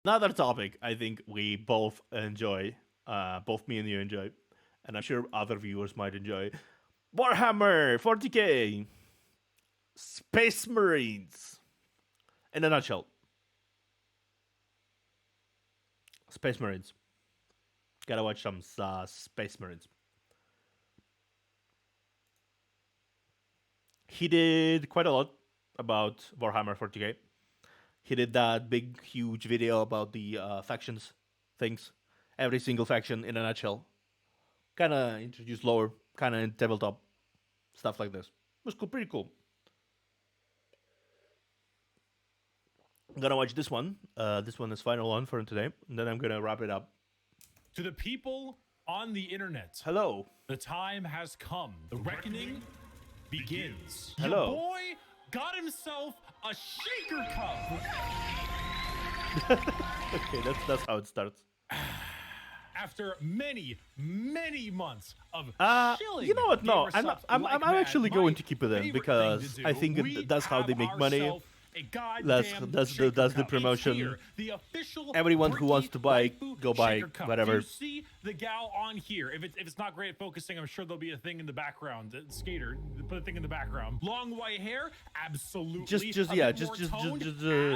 Another topic I think we both enjoy, both me and you enjoy, and I'm sure other viewers might enjoy. Warhammer 40k, Space Marines. In a nutshell, Space Marines. Gotta watch some Space Marines. He did quite a lot about Warhammer 40k. He did that big, huge video about the factions things. Every single faction in a nutshell. Kind of introduced lore, kind of tabletop stuff like this. It was cool, pretty cool. I'm gonna watch this one. This one is final one for today, and then I'm gonna wrap it up. To the people on the internet, Hello. the time has come. The reckoning begins. Hello. Your boy got himself a shaker cup. Okay, that's how it starts. After many months of chilling, You know what? No, gamer I'm subs like actually mad, going my to keep it in favorite because thing to I do, think we that's how they have make money. ourselves a goddamn That's shaker the cup. promotion. It's here, the official Everyone who wants Bricky to buy, waifu go buy, shaker cup. whatever. Do you see the gal on here? If it's not great at focusing, I'm sure there'll be a thing in the background. Skater, put a thing in the background. Long white hair, absolutely. Just A yeah, bit more just toned,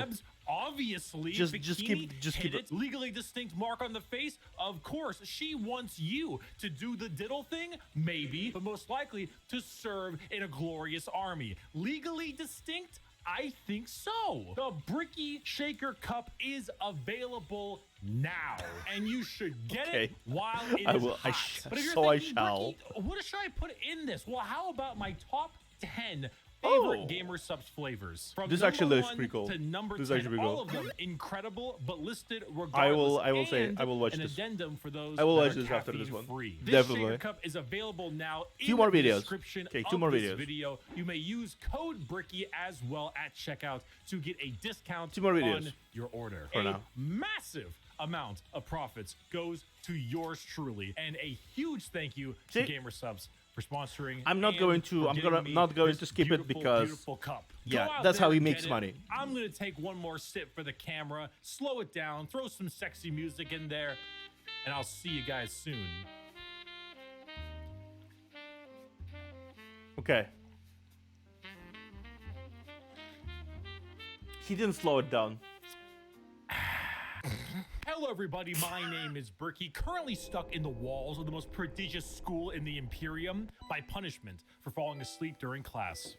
abs, obviously. just bikini, keep hit it. Legally distinct mark on the face. Of course, she wants you to do the diddle thing, maybe, but most likely to serve in a glorious army. Legally distinct? I think so. The Bricky Shaker Cup is available now, and you should get Okay. it while it is I will- I hot. sh- But if you're so I thinking, shall. Bricky, what should I put in this? Well, how about my top 10 favorite Oh. gamer subs flavors? From This number actually looks 1 pretty cool. to number This 10, actually pretty all cool. of them incredible, but listed I regardless. will say and I will watch an this. addendum for those I will that watch are this after this one. caffeine-free. This Definitely. Shaker Cup is available now in Two more the videos. description Okay, two of more this videos. video. You may use code Bricky as well at checkout to get a discount Two more videos. on your order. For a now. massive amount of profits goes to yours truly, and a huge thank you See? to Gamer Subs for sponsoring. I'm not and going to- for I'm getting gonna me not going this to skip it beautiful, because- beautiful cup. Yeah, Go out that's how there he and makes get it. money. I'm gonna take one more sip for the camera, slow it down, throw some sexy music in there, and I'll see you guys soon. Okay. He didn't slow it down. Hello everybody, my name is Bricky, currently stuck in the walls of the most prodigious school in the Imperium by punishment for falling asleep during class.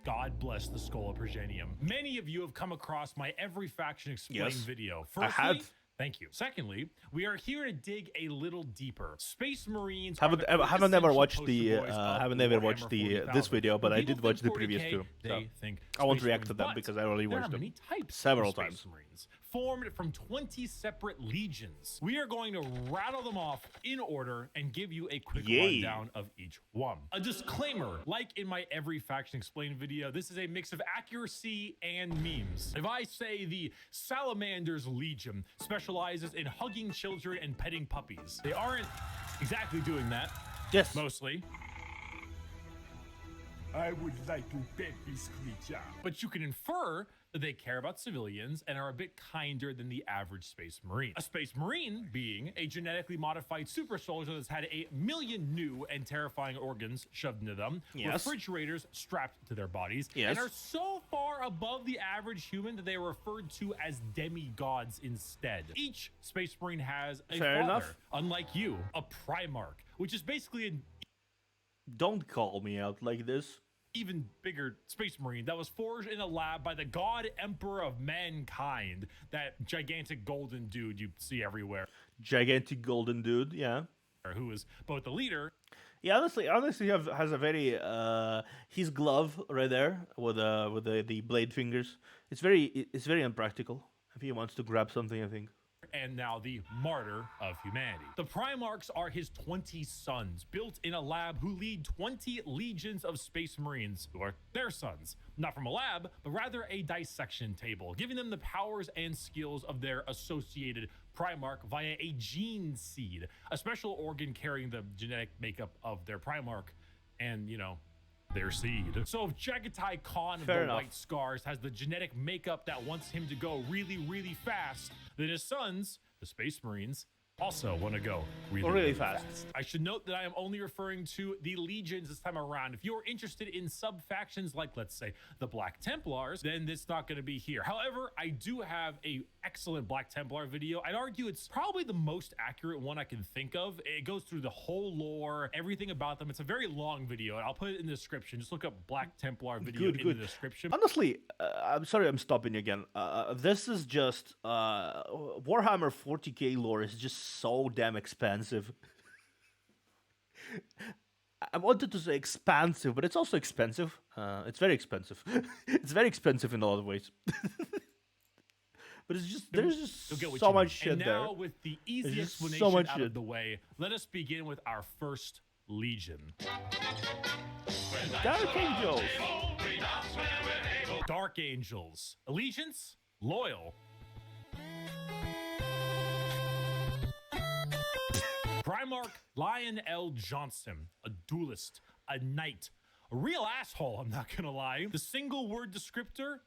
God bless the Skull of Progenium. Many of you have come across my Every Faction Explained Yes, video. I Firstly, had. thank you. Secondly, we are here to dig a little deeper. Space Marines Haven't are the haven't ever quintessential watched the poster boys of haven't ever Warhammer watched the this 40,000. video, but When I people did watch think the previous 40K, two. So they think I won't Space react to Marines, them but because I already there watched are them many types several of Space times. Marines, formed from 20 separate legions. We are going to rattle them off in order and give you a quick Yay. rundown of each one. A disclaimer, like in my Every Faction Explained video, this is a mix of accuracy and memes. If I say the Salamanders Legion specializes in hugging children and petting puppies, they aren't exactly doing that, Yes. mostly. I would like to pet this creature. But you can infer that they care about civilians and are a bit kinder than the average Space Marine. A Space Marine being a genetically modified super soldier that's had 1,000,000 new and terrifying organs shoved into them, Yes. refrigerators strapped to their bodies, Yes. and are so far above the average human that they are referred to as demigods instead. Each Space Marine has a Fair father, enough. unlike you, a Primark, which is basically an Don't call me out like this. even bigger Space Marine that was forged in a lab by the God Emperor of Mankind, that gigantic golden dude you see everywhere, Gigantic golden dude. Yeah. who is both the leader Yeah, honestly, he has a very his glove right there with the blade fingers. It's very unpractical. If he wants to grab something, I think. and now the martyr of humanity. The Primarks are his 20 sons, built in a lab, who lead 20 legions of Space Marines, who are their sons. Not from a lab, but rather a dissection table, giving them the powers and skills of their associated Primark via a gene seed, a special organ carrying the genetic makeup of their Primark, and, you know, their seed. So if Jagatai Khan of Fair the enough. White Scars has the genetic makeup that wants him to go really, really fast, then his sons, the Space Marines, also want to go really, Really fast. I should note that I am only referring to the legions this time around. If you're interested in sub-factions like, let's say, the Black Templars, then it's not going to be here. However, I do have a excellent Black Templar video. I'd argue it's probably the most accurate one I can think of. It goes through the whole lore, everything about them. It's a very long video, and I'll put it in the description. Just look up Black Templar video in the description. Honestly, I'm sorry I'm stopping you again. This is just Warhammer 40k lore is just so damn expensive. I wanted to say expansive, but it's also expensive. It's very expensive. It's very expensive in a lot of ways. But it's just there's just You'll get what so you much need. shit And there. now, with the easy just explanation so much out shit. of the way, let us begin with our first legion. Dark Angels. Dark Angels. Allegiance? Loyal. Primark Lion L. Johnson, a duelist, a knight, a real asshole, I'm not gonna lie. The single word descriptor?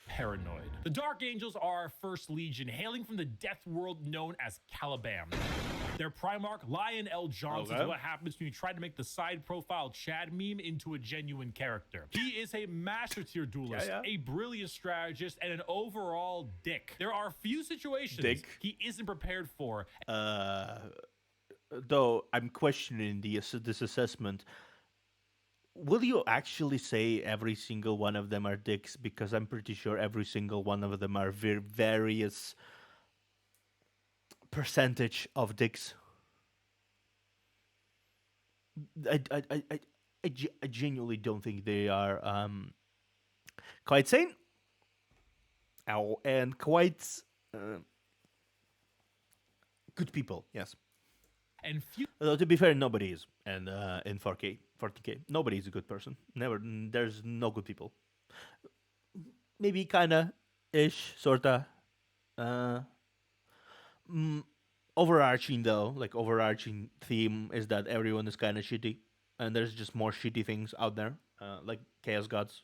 Paranoid. The Dark Angels are our first legion, hailing from the death world known as Caliban. Their Primark, Lion L. Johnson, is what happens when you try to make the side profile Chad meme into a genuine character. He is a master tier duelist, a brilliant strategist, and an overall dick. There are few situations he isn't prepared for. Though I'm questioning this assessment. Will you actually say every single one of them are dicks? Because I'm pretty sure every single one of them are various percentage of dicks. I genuinely don't think they are quite sane and quite good people. Yes. And few Although to be fair, nobody is, and in 40k, nobody is a good person. Never, there's no good people. Maybe kinda, ish, sorta. Overarching though, like overarching theme is that everyone is kind of shitty, and there's just more shitty things out there, like Chaos Gods,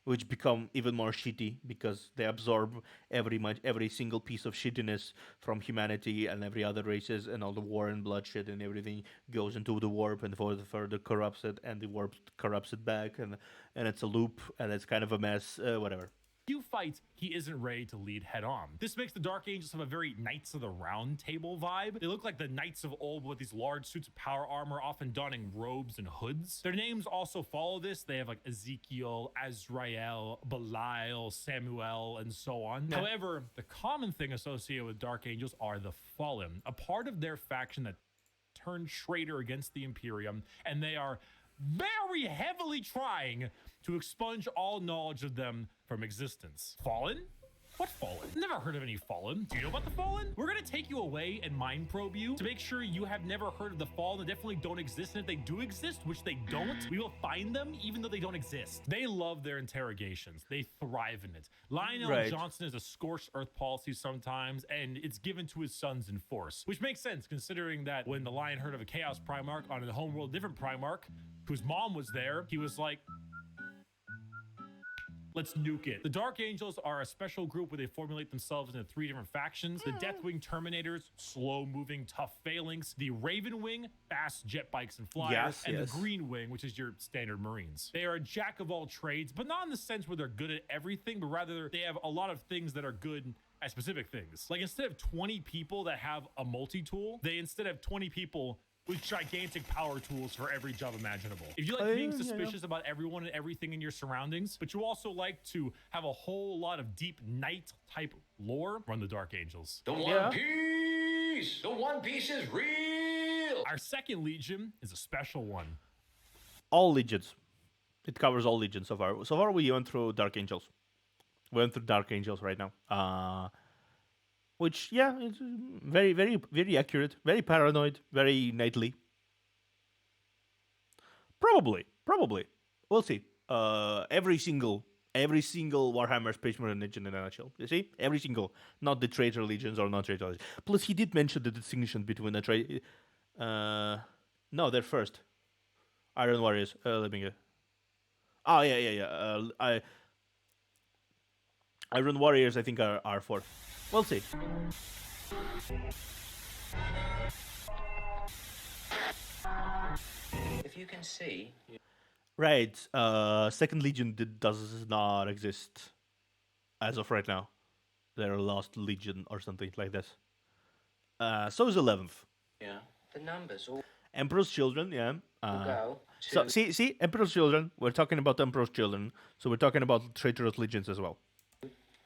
which become even more shitty because they absorb every single piece of shittiness from humanity and every other races, and all the war and bloodshed and everything goes into the warp and further corrupts it, and the warp corrupts it back, and it's a loop, and it's kind of a mess. Whatever. fights he isn't ready to lead head on. This makes the Dark Angels have a very Knights of the Round Table vibe. They look like the Knights of old with these large suits of power armor, often donning robes and hoods. Their names also follow this. They have like Ezekiel, Azrael, Belial, Samuel, and so on. Yeah. However, the common thing associated with Dark Angels are the Fallen, a part of their faction that turned traitor against the Imperium, and they are very heavily trying to expunge all knowledge of them from existence. Fallen? What Fallen? Never heard of any Fallen. Do you know about the Fallen? We're gonna take you away and mind probe you to make sure you have never heard of the Fallen. They definitely don't exist, and if they do exist, which they don't, we will find them even though they don't exist. They love their interrogations. They thrive in it. Lionel Johnson is a scorched earth policy sometimes, and it's given to his sons in force, which makes sense considering that when the Lion heard of a Chaos Primarch on a homeworld different Primarch, whose mom was there, he was like, let's nuke it. The Dark Angels are a special group where they formulate themselves into 3 different factions. The Deathwing Terminators, slow-moving, tough phalanx. The Raven Wing, fast jet bikes and flyers. And the Green Wing, which is your standard Marines. They are a jack of all trades, but not in the sense where they're good at everything, but rather they have a lot of things that are good at specific things. Like instead of 20 people that have a multi-tool, they instead have 20 people with gigantic power tools for every job imaginable. If you like being suspicious about everyone and everything in your surroundings, but you also like to have a whole lot of deep night type lore, run the Dark Angels. The One Piece! The One Piece is real! Our second legion is a special one. All legions. It covers all legions so far. So far we went through Dark Angels. We went through Dark Angels right now. Which, yeah, it's very, very, very accurate, very paranoid, very knightly. Probably. We'll see. Every single Warhammer Space Marine Legion in a nutshell. You see? Every single. Not the traitor legions or not traitor legions. Plus, he did mention the distinction between the traitor... no, they're first. Iron Warriors. Let me go. Oh yeah, yeah, yeah. Iron Warriors, I think, are fourth. We'll see. If you can see, Right. Second Legion does not exist as of right now. They're Lost Legion or something like this. So is 11th. yeah, the numbers all Emperor's Children, yeah. go So to see, Emperor's Children. We're talking about Emperor's Children, so we're talking about Traitorous Legions as well.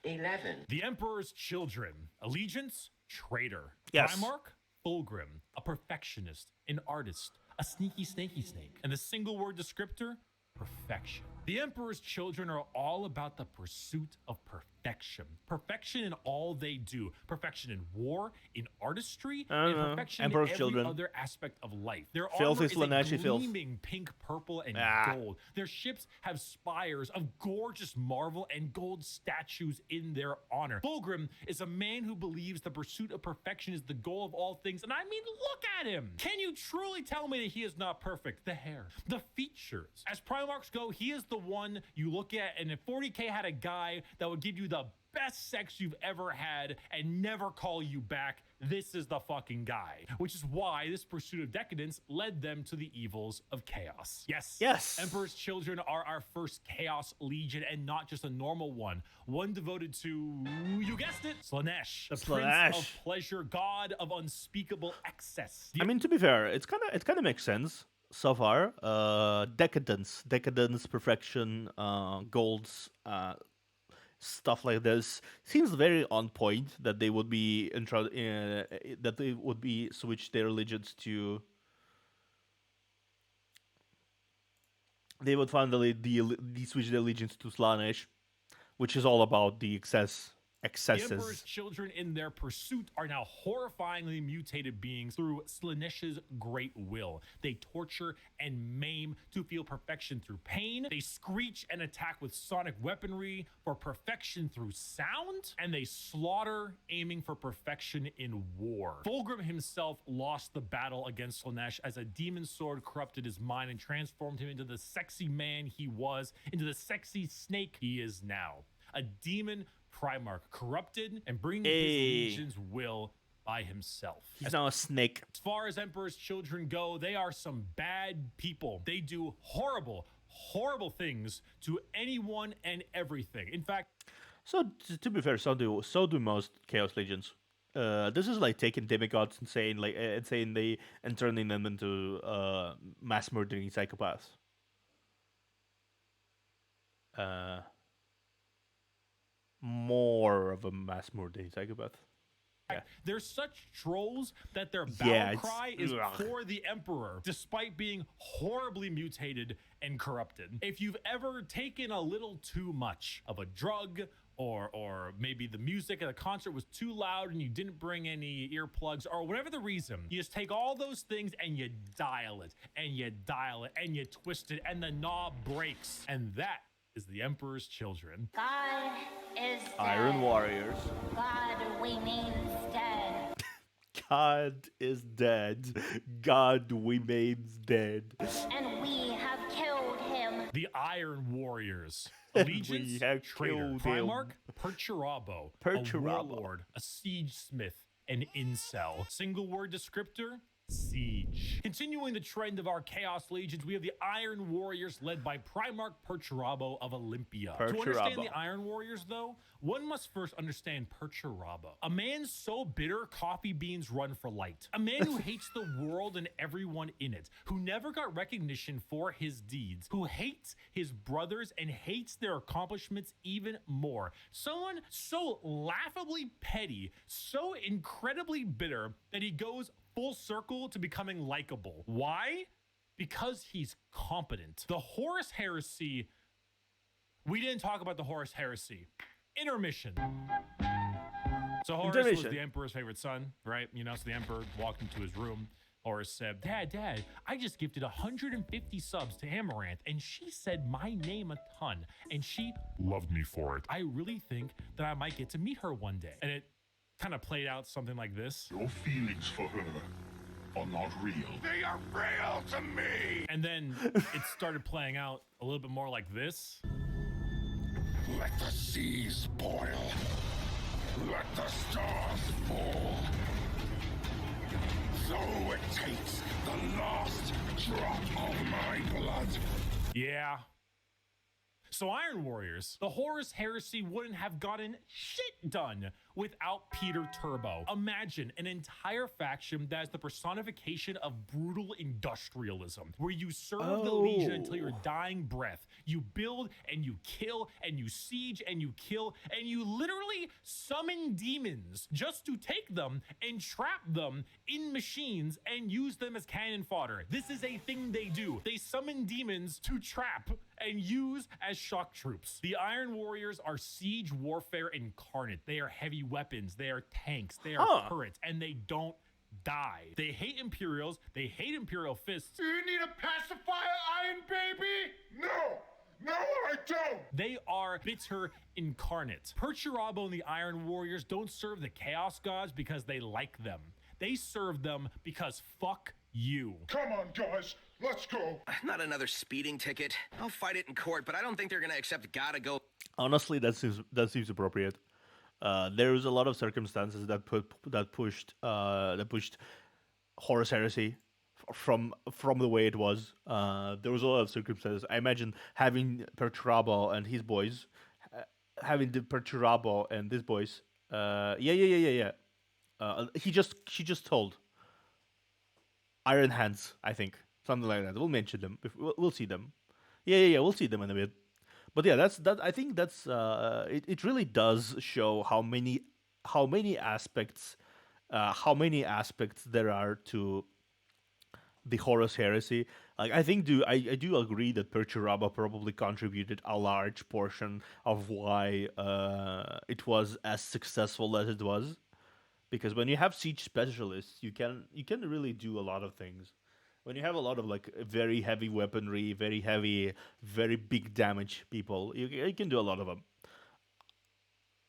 11. The Emperor's Children. Allegiance, traitor. Yes. Primark, Fulgrim, a perfectionist, an artist, a sneaky snaky snake. And the single word descriptor, perfection. The Emperor's Children are all about the pursuit of perfection. Perfection in all they do. Perfection in war, in artistry, and know. perfection Emperor's in every Children. other aspect of life. Their Filthy armor is a Slaneshi filth. gleaming pink, purple, and Ah. gold. Their ships have spires of gorgeous marble and gold statues in their honor. Fulgrim is a man who believes the pursuit of perfection is the goal of all things. And I mean, look at him. Can you truly tell me that he is not perfect? The hair, the features. As Primarks go, he is the one you look at, and if 40K had a guy that would give you the best sex you've ever had and never call you back, this is the fucking guy. Which is why this pursuit of decadence led them to the evils of chaos. Yes. Emperor's Children are our first Chaos Legion, and not just a normal one. One devoted to, you guessed it, Slanesh, the Prince of Pleasure, god of unspeakable excess. I mean, to be fair, it kind of makes sense so far. Decadence, perfection, golds, stuff like this seems very on point. That they would be switch their allegiance to. They would finally switch their allegiance to Slanesh, which is all about the excesses. The Emperor's Children in their pursuit are now horrifyingly mutated beings through Slanesh's great will. They torture and maim to feel perfection through pain. They screech and attack with sonic weaponry for perfection through sound. And they slaughter, aiming for perfection in war. Fulgrim himself lost the battle against Slanesh as a demon sword corrupted his mind and transformed him into the sexy man he was, into the sexy snake he is now. A demon Primark, corrupted and bringing his legion's will by himself. He's now a snake. As far as Emperor's Children go, they are some bad people. They do horrible, horrible things to anyone and everything. In fact, so to be fair, so do most Chaos Legions. This is like taking demigods and turning them into mass murdering psychopaths. More of a mass murdering psychopath. Yeah. They're such trolls that their battle cry is for the Emperor, despite being horribly mutated and corrupted. If you've ever taken a little too much of a drug, or maybe the music at a concert was too loud and you didn't bring any earplugs, or whatever the reason, you just take all those things and you dial it, and you dial it, and you twist it, and the knob breaks. And that is the Emperor's Children. God is dead. Iron Warriors. God, we mean dead. God is dead. God, we means dead. And we have killed him. The Iron Warriors. Allegiance, We have traitor. killed Primark, him. Perturabo. A warlord, a siege smith, an incel. Single word descriptor, siege. Continuing the trend of our Chaos Legions, we have the Iron Warriors led by Primark Perturabo of Olympia. To understand the Iron Warriors, though, one must first understand Perturabo. A man so bitter, coffee beans run for light. A man who hates the world and everyone in it, who never got recognition for his deeds, who hates his brothers and hates their accomplishments even more. Someone so laughably petty, so incredibly bitter that he goes full circle to becoming likable. Why? Because he's competent. The Horus heresy. We didn't talk about the Horus heresy. Intermission. So Horus was the Emperor's favorite son, right? You know, so the Emperor walked into his room. Horus said, Dad, I just gifted 150 subs to Amaranth, and she said my name a ton, and she loved me for it. I really think that I might get to meet her one day. And it kind of played out something like this. Your feelings for her are not real. They are real to me! And then it started playing out a little bit more like this. Let the seas boil. Let the stars fall. So it takes the last drop of my blood. Yeah. So Iron Warriors, the Horus heresy wouldn't have gotten shit done without Peter Turbo. Imagine an entire faction that is the personification of brutal industrialism, where you serve the Legion until your dying breath. You build and you kill and you siege and you kill and you literally summon demons just to take them and trap them in machines and use them as cannon fodder. This is a thing they do. They summon demons to trap and use as shock troops. The Iron Warriors are siege warfare incarnate. They are heavy weapons, they are tanks, they are turrets, and they don't die. They hate Imperials, they hate Imperial Fists. Do you need a pacifier, Iron Baby? No, I don't. They are bitter incarnate. Perturabo and the Iron Warriors don't serve the Chaos Gods because they like them. They serve them because fuck you. Come on, guys, let's go. Not another speeding ticket. I'll fight it in court, but I don't think they're gonna accept gotta go. Honestly, that seems appropriate. There was a lot of circumstances that pushed Horus heresy from the way it was. There was a lot of circumstances. I imagine having Perturabo and his boys, having the Perturabo and his boys. Yeah. She just told Iron Hands, I think, something like that. We'll mention them. We'll see them. Yeah. We'll see them in a bit. But yeah, I think that's it really does show how many aspects there are to the Horus heresy. Like I do agree that Perturabo probably contributed a large portion of why it was as successful as it was, because when you have siege specialists, you can really do a lot of things. When you have a lot of like very heavy weaponry, very heavy, very big damage people, you can do a lot of them.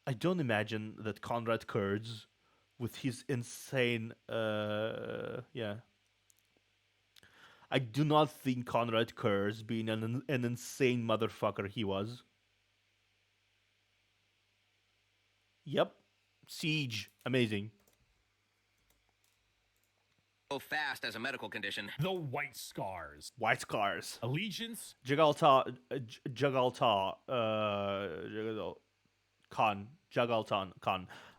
I don't imagine that Conrad Kurz, with his insane, I do not think Conrad Kurz, being an insane motherfucker he was. Yep, Siege, amazing. Fast as a medical condition. The White Scars. White Scars. Allegiance. Jagalta, Khan.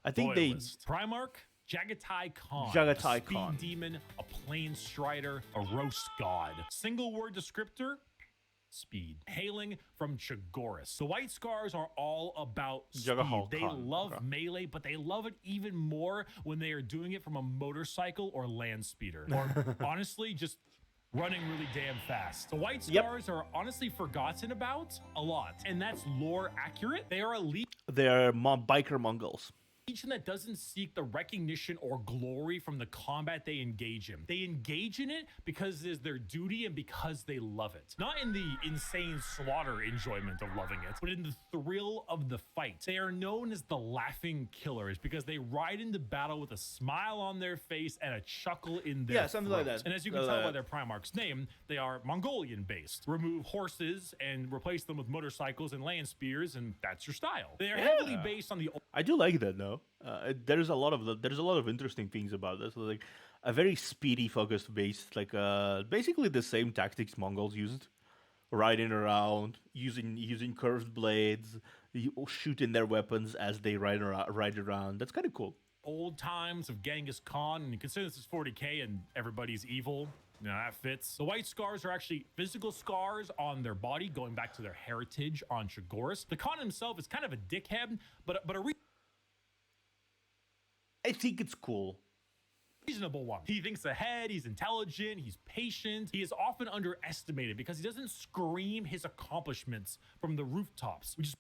I think Loyalist. Primark. Jagatai Khan. Jagatai a speed Khan. demon, a plain strider, a roast god. Single word descriptor. Speed. Hailing from Chagoris. The White Scars are all about speed. They love melee, but they love it even more when they are doing it from a motorcycle or land speeder. Or honestly, just running really damn fast. The White Scars are honestly forgotten about a lot, and that's lore accurate. They are elite. They're biker Mongols. Legion that doesn't seek the recognition or glory from the combat they engage in. They engage in it because it is their duty and because they love it. Not in the insane slaughter enjoyment of loving it, but in the thrill of the fight. They are known as the Laughing Killers because they ride into battle with a smile on their face and a chuckle in their something throat. like that. And as you can tell by their Primark's name, they are Mongolian based. Remove horses and replace them with motorcycles and land spears, and that's your style. They are heavily based on the I do like that though. There's a lot of interesting things about this. Like a very speedy focused base, like basically the same tactics Mongols used, riding around, using curved blades, shooting their weapons as they ride around. That's kind of cool. Old times of Genghis Khan, and consider this is 40k and everybody's evil. You know, that fits. The White Scars are actually physical scars on their body, going back to their heritage on Chagoris. The Khan himself is kind of a dickhead, but I think it's cool. Reasonable one. He thinks ahead, he's intelligent, he's patient. He is often underestimated because he doesn't scream his accomplishments from the rooftops, which is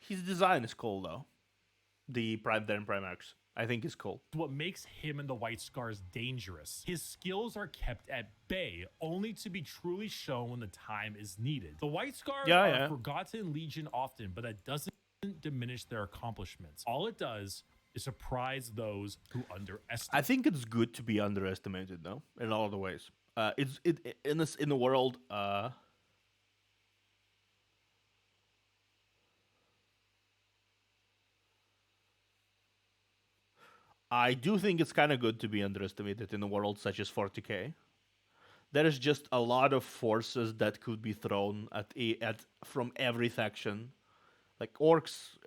His design is cool though. The Primarks, I think, is cool. what makes him and the White Scars dangerous. His skills are kept at bay, only to be truly shown when the time is needed. The White Scars are a forgotten legion often, but that doesn't diminish their accomplishments. All it does is surprise those who underestimate. I think it's good to be underestimated, though, in all the ways. It's in this in the world. I do think it's kind of good to be underestimated in a world such as 40k. There is just a lot of forces that could be thrown at from every faction. Like orcs,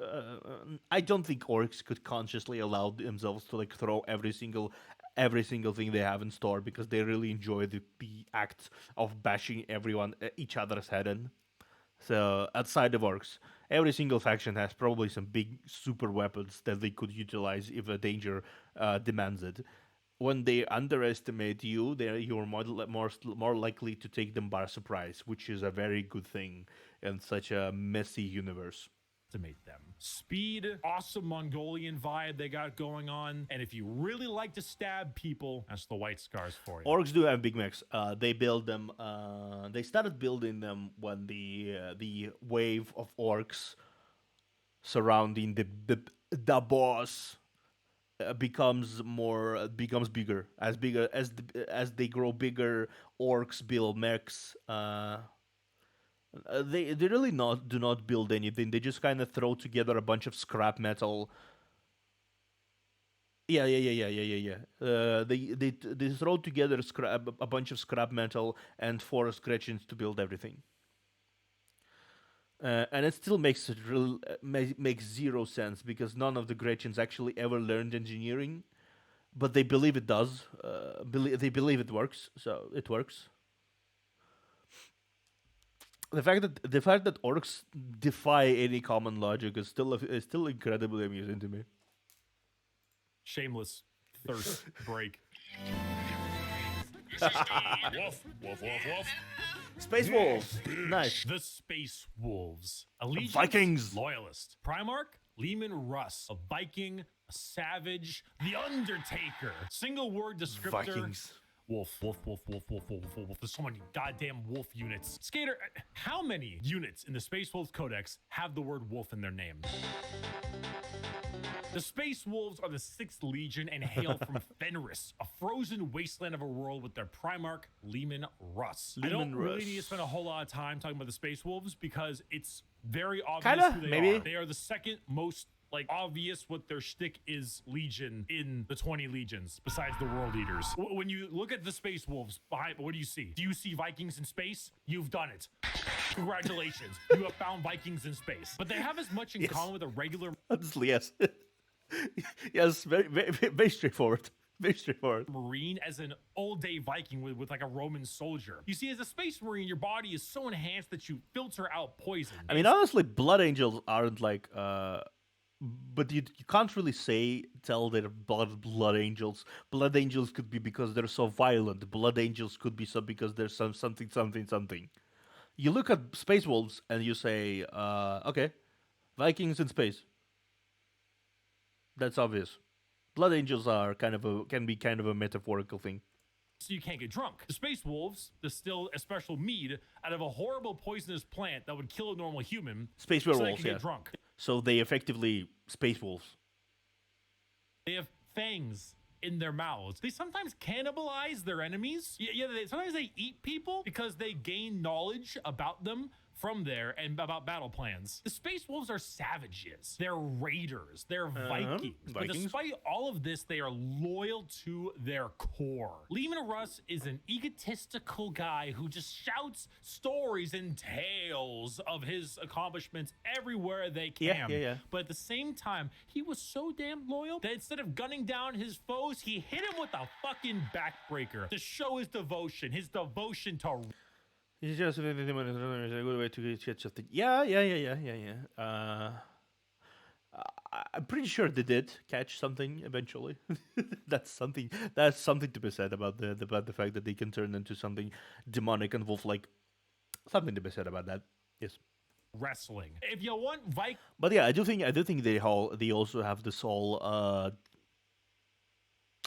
I don't think orcs could consciously allow themselves to like throw every single thing they have in store because they really enjoy the act of bashing each other's head in. So outside of orcs, every single faction has probably some big super weapons that they could utilize if a danger demands it. When they underestimate you, you're more likely to take them by surprise, which is a very good thing in such a messy universe. Them. Speed, awesome Mongolian vibe they got going on. And if you really like to stab people, that's the white scars for you. Orcs do have big mechs. They build them. They started building them when the wave of orcs surrounding the boss becomes bigger. As they grow bigger, orcs build mechs. They really do not build anything. They just kind of throw together a bunch of scrap metal. Yeah. They throw together a bunch of scrap metal and forest Gretchens to build everything. And it still makes makes zero sense because none of the Gretchens actually ever learned engineering, but they believe it does. They believe it works, so it works. The fact that orcs defy any common logic is still incredibly amusing to me. Shameless thirst break. Wolf. Space Wolves, nice. The Space Wolves. Allegiance, Vikings. Loyalist. Primark, Leman Russ. A Viking, a Savage, the Undertaker. Single word descriptor. Vikings. Wolf. There's so many goddamn wolf units. Skater, how many units in the Space Wolves Codex have the word wolf in their name? The Space Wolves are the 6th Legion and hail from Fenris, a frozen wasteland of a world with their Primark, Leman Russ. I don't really need to spend a whole lot of time talking about the Space Wolves because it's very obvious who they are. They are the second most obvious what their shtick is Legion in the 20 legions, besides the World Eaters. When you look at the Space Wolves, what do you see? Do you see Vikings in space? You've done it. Congratulations. You have found Vikings in space. But they have as much in common with a regular... Honestly, yes. Yes, very straightforward. Very straightforward. Marine as an all-day Viking with like a Roman soldier. You see, as a Space Marine, your body is so enhanced that you filter out poison. I mean, honestly, Blood Angels aren't like... But you can't really tell they're blood angels. Blood angels could be because they're so violent. Blood angels could be because there's something. You look at Space Wolves and you say, okay, Vikings in space. That's obvious. Blood angels can be kind of a metaphorical thing. So you can't get drunk. The Space Wolves distill a special mead out of a horrible poisonous plant that would kill a normal human. Space werewolves, werewolves, so they can get drunk. So they effectively Space Wolves. They have fangs in their mouths. They sometimes cannibalize their enemies. Sometimes they eat people because they gain knowledge about them from there and about battle plans. The Space Wolves are savages. They're raiders. They're Vikings. But despite all of this, they are loyal to their core. Leman Russ is an egotistical guy who just shouts stories and tales of his accomplishments everywhere they can. Yeah. But at the same time, he was so damn loyal that instead of gunning down his foes, he hit him with a fucking backbreaker to show his devotion to... It's just a good way to get something. Yeah. I'm pretty sure they did catch something eventually. That's something to be said about the fact that they can turn into something demonic and wolf-like. Something to be said about that. Yes. Wrestling. If you want Viking, but yeah, I do think they also have this whole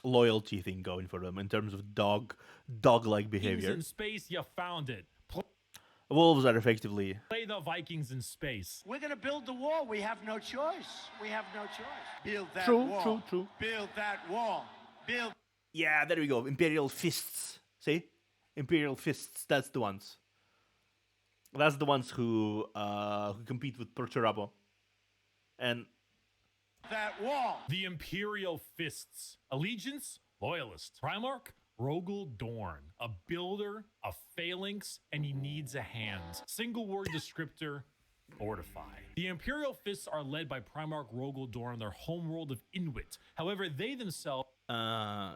loyalty thing going for them in terms of dog-like behavior. in space, you found it. Wolves are effectively. Play the Vikings in space. We're gonna build the wall. We have no choice. We have no choice. Build that True, wall. true. Build that wall. Build. Yeah, there we go. Imperial Fists. See? Imperial Fists. That's the ones. That's the ones who compete with Perturabo. And That wall. The Imperial Fists. Allegiance, Loyalist. Primark, Rogel Dorn. A builder, a phalanx, and he needs a hand. Single word descriptor, fortify. The Imperial Fists are led by Primark Rogel Dorn, their homeworld of Inuit. However, they themselves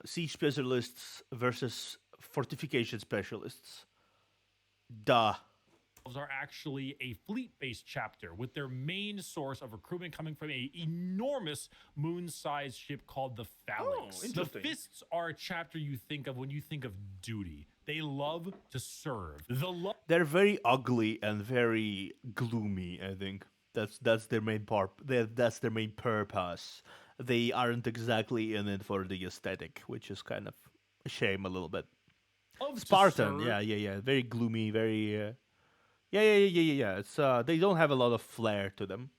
siege specialists versus fortification specialists. Duh. are actually a fleet-based chapter with their main source of recruitment coming from a enormous moon-sized ship called the Phalanx. The interesting. Fists are a chapter you think of when you think of duty. They love to serve. They're very ugly and very gloomy, I think. That's their main part. That's their main purpose. They aren't exactly in it for the aesthetic, which is kind of a shame a little bit. love to Spartan, serve. yeah. Very gloomy, very yeah. It's they don't have a lot of flair to them.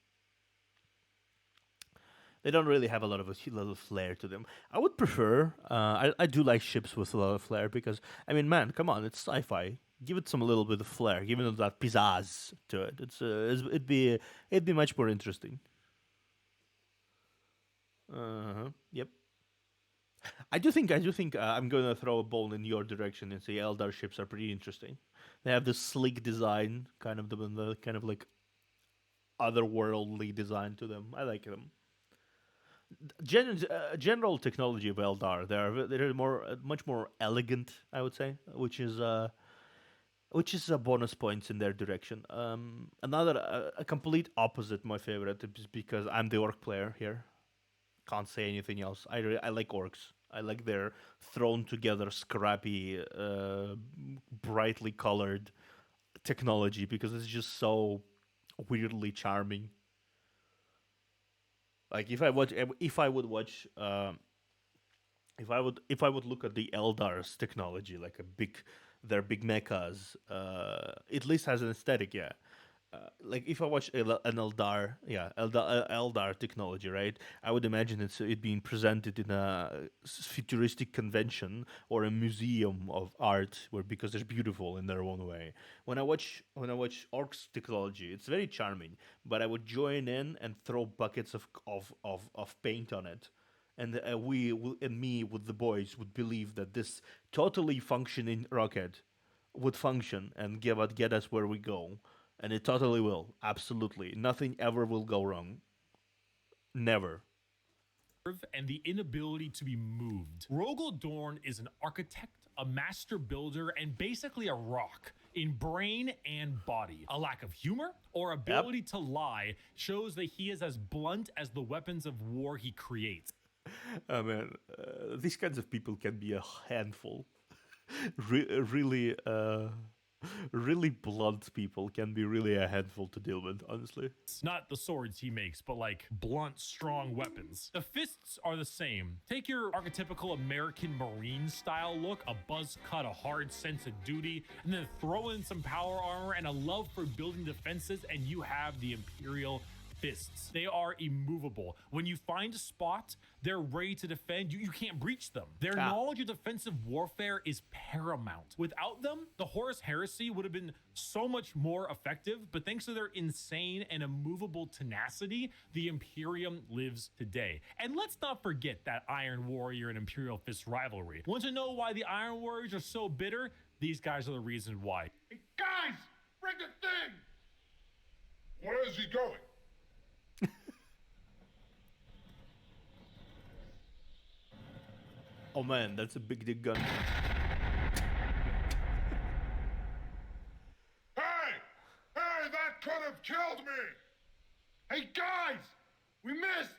They don't really have a lot of flair to them. I would prefer. I do like ships with a lot of flair because I mean, man, come on, it's sci-fi. Give it some little bit of flair. Give it that pizzazz to it. It'd be much more interesting. Yep. I do think I'm gonna throw a ball in your direction and say Eldar ships are pretty interesting. They have this sleek design, kind of the kind of like otherworldly design to them. I like them. General technology of Eldar, they're much more elegant, I would say, which is a bonus points in their direction. Another a complete opposite my favorite is because I'm the orc player here. Can't say anything else. I like orcs. I like their thrown together, scrappy, brightly colored technology because it's just so weirdly charming. Like if I would watch, if I would look at the Eldar's technology, like their big mechas, at least has an aesthetic, yeah. Like if I watch an Eldar, Eldar technology, right? I would imagine it being presented in a futuristic convention or a museum of art, where because they're beautiful in their own way. When I watch Orcs technology, it's very charming, but I would join in and throw buckets of paint on it. And me with the boys would believe that this totally functioning rocket would function and get us where we go. And it totally will. Absolutely. Nothing ever will go wrong. Never. And the inability to be moved. Rogel Dorn is an architect, a master builder, and basically a rock in brain and body. A lack of humor or ability to lie shows that he is as blunt as the weapons of war he creates. Oh man, these kinds of people can be a handful. Really, really blunt people can be really a handful to deal with, honestly. It's not the swords he makes, but like blunt, strong weapons. The fists are the same. Take your archetypical American Marine style look, a buzz cut, a hard sense of duty, and then throw in some power armor and a love for building defenses, and you have the Imperial Fists. They are immovable. When you find a spot, they're ready to defend. You can't breach them. Their knowledge of defensive warfare is paramount. Without them, the Horus heresy would have been so much more effective, but thanks to their insane and immovable tenacity, the Imperium lives today. And let's not forget that Iron Warrior and Imperial Fist rivalry. Want to know why the Iron Warriors are so bitter? These guys are the reason why. Hey, guys, bring the thing! Where is he going? Oh man, that's a big dick gun. Hey! Hey, that could have killed me! Hey, guys! We missed!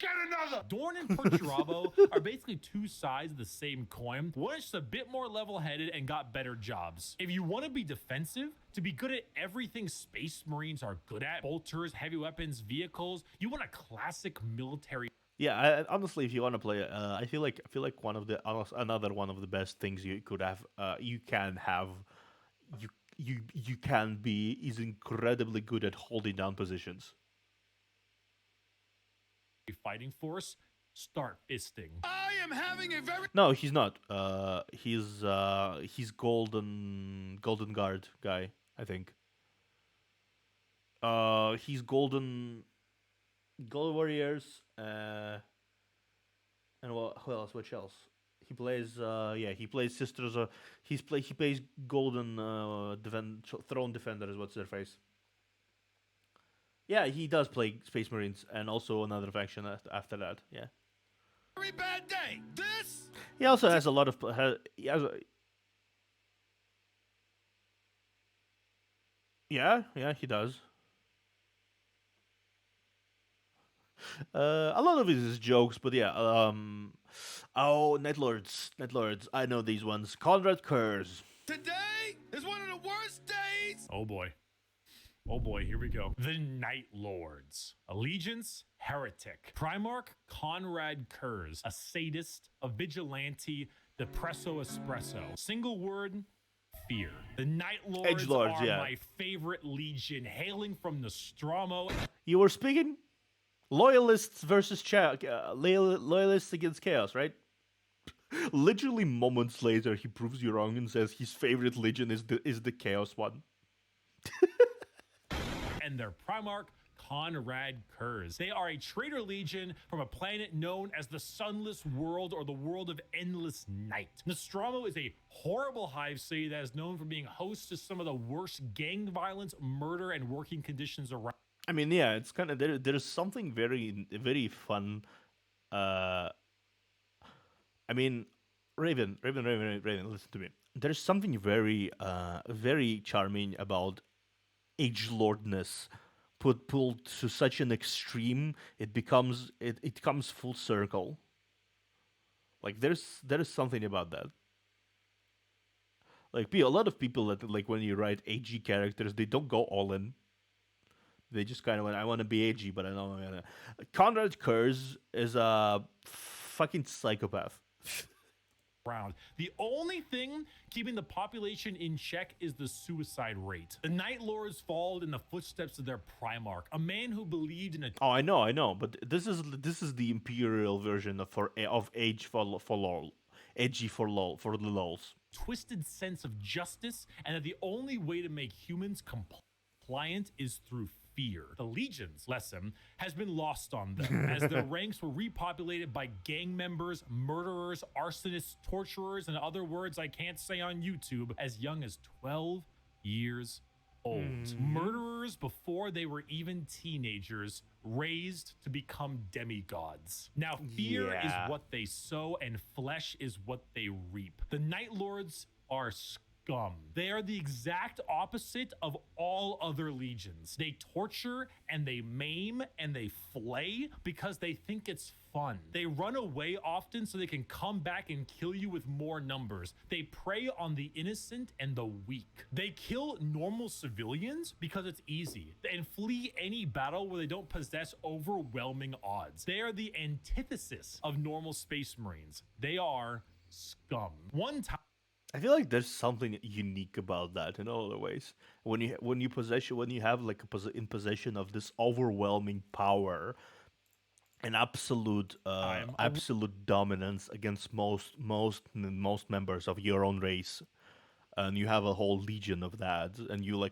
Get another! Dorn and Perturabo are basically two sides of the same coin. One is just a bit more level-headed and got better jobs. If you want to be defensive, to be good at everything Space Marines are good at, bolters, heavy weapons, vehicles, you want a classic military. Yeah, honestly, if you want to play, I feel like another one of the best things you could have, you can have, you can be is incredibly good at holding down positions. Fighting force, start fisting. I am having a very No, he's not. He's golden guard guy, I think. He's golden gold warriors. And who else? Which else? He plays. He plays sisters. He plays golden throne defender is what's their face. Yeah, he does play Space Marines and also another faction after that. Yeah. very bad day. This He also has a lot of. Yeah, he does. A lot of it is jokes, but yeah. Night Lords. I know these ones. Conrad Kurz. today is one of the worst days. Oh boy. Oh boy, here we go. The Night Lords. Allegiance, heretic. Primark, Conrad Kurz. A sadist, a vigilante, depresso espresso. Single word, fear. The Night Lords Edgelords, are yeah. my favorite legion, hailing from Nostromo. You were speaking loyalists versus loyalists against chaos, right? Literally moments later, he proves you wrong and says his favorite legion is the chaos one. And their Primark, Conrad Kurz. They are a traitor legion from a planet known as the Sunless World or the World of Endless Night. Nostromo is a horrible hive city that is known for being host to some of the worst gang violence, murder, and working conditions around. I mean, yeah, it's kind of there's something very fun. I mean, Raven, listen to me. There's something very charming about edgelordness pulled to such an extreme. It comes full circle. Like there is something about that. Like a lot of people that like when you write AG characters, they don't go all in. They just kind of I want to be AG, but I know I'm gonna. Conrad Kurz is a fucking psychopath. The only thing keeping the population in check is the suicide rate. The Night Lords followed in the footsteps of their Primark, a man who believed in a Oh, I know, but this is the Imperial version of Age for lol, edgy for lol for the lols. twisted sense of justice, and that the only way to make humans compliant is through fear. The Legion's lesson has been lost on them as their ranks were repopulated by gang members, murderers, arsonists, torturers, and other words I can't say on YouTube as young as 12 years old. Murderers before they were even teenagers, raised to become demigods. Now, fear is what they sow and flesh is what they reap. The Night Lords are scum. They are the exact opposite of all other legions. They torture and they maim and they flay because they think it's fun. They run away often so they can come back and kill you with more numbers. They prey on the innocent and the weak. They kill normal civilians because it's easy and flee any battle where they don't possess overwhelming odds. They are the antithesis of normal Space Marines. They are scum. One time I feel like there's something unique about that in all the ways. When you have like in possession of this overwhelming power, an absolute dominance against most members of your own race, and you have a whole legion of that, and you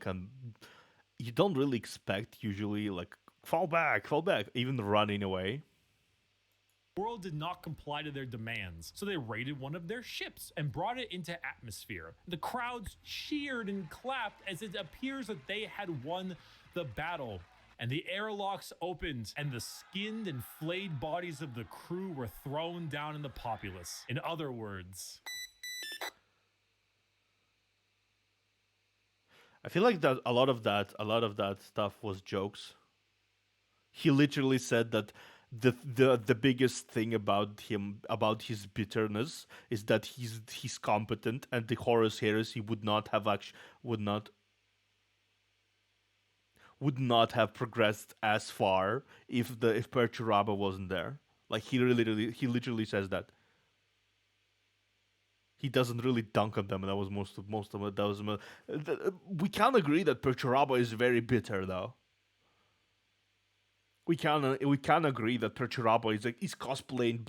you don't really expect usually like fall back, even running away. The world did not comply to their demands, so they raided one of their ships and brought it into atmosphere. The crowds cheered and clapped as it appears that they had won the battle, and the airlocks opened, and the skinned and flayed bodies of the crew were thrown down in the populace. In other words, I feel like that a lot of that stuff was jokes. He literally said that the biggest thing about him, about his bitterness, is that he's competent, and the Horus heresy would not have progressed as far if Perturaba wasn't there. Like he literally says that. He doesn't really dunk on them, and that was most of it. That was we can agree that Perturabo is very bitter, though. We can agree that Perturabo is cosplaying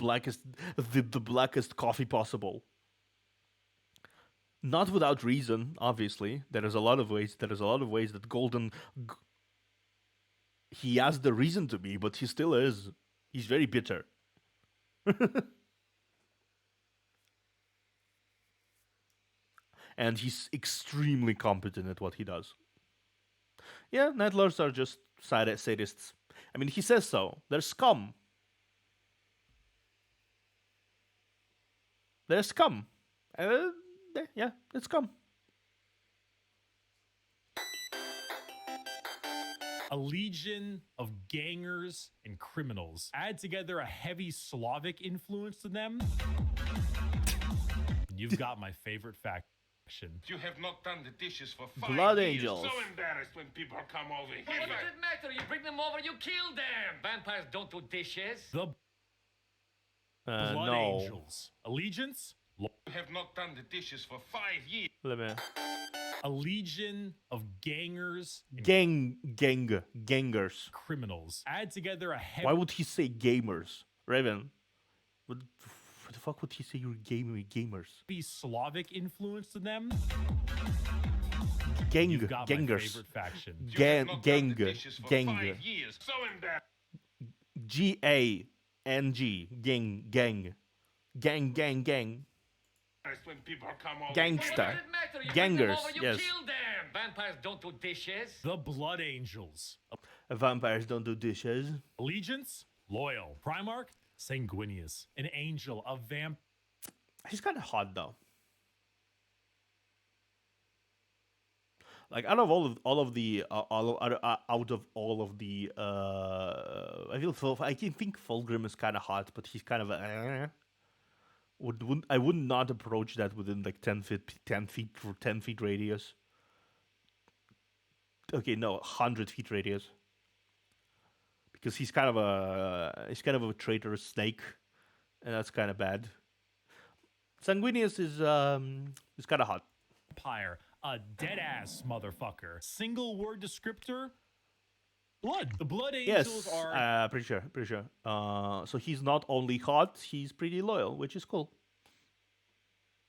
the blackest coffee possible. Not without reason, obviously. There is a lot of ways that Golden he has the reason to be, but he still is. He's very bitter. And he's extremely competent at what he does. Yeah, Night Lords are just sadists. I mean, he says so. They're scum. They're scum. Yeah, it's scum. A legion of gangers and criminals. Add together a heavy Slavic influence to them. You've got my favorite faction. You have not done the dishes for 5 Blood years. Angels. So embarrassed when people come over here. What does it matter? You bring them over, you kill them. Vampires don't do dishes. The Blood No. Angels. Allegiance? You have not done the dishes for 5 years. Let me. A legion of gangers and Gangers. criminals. Add together a heavy Why would he say gamers? Raven. What the fuck would he say you're gamers? Slavic influence to them. Gangers. My favorite faction. You have not done the dishes for 5 years. So embarrassed. Gang. Gang. When people come over Gangster. What does it matter? You Gangers, bring them over, you yes. kill them. Vampires don't do dishes. The Blood Angels. Vampires don't do dishes. Allegiance? Loyal. Primark? Sanguinius. An angel, a vamp. He's kind of hot though. Like out of all of the I think Fulgrim is kind of hot, but he's kind of I would not approach that within like 10 feet radius. Okay, no, 100 feet radius. Because he's kind of a traitorous snake, and that's kind of bad. Sanguinius is kind of hot. Empire. A dead-ass motherfucker. Single word descriptor? Blood. The Blood Angels Yes, are... pretty sure. So he's not only hot, he's pretty loyal, which is cool.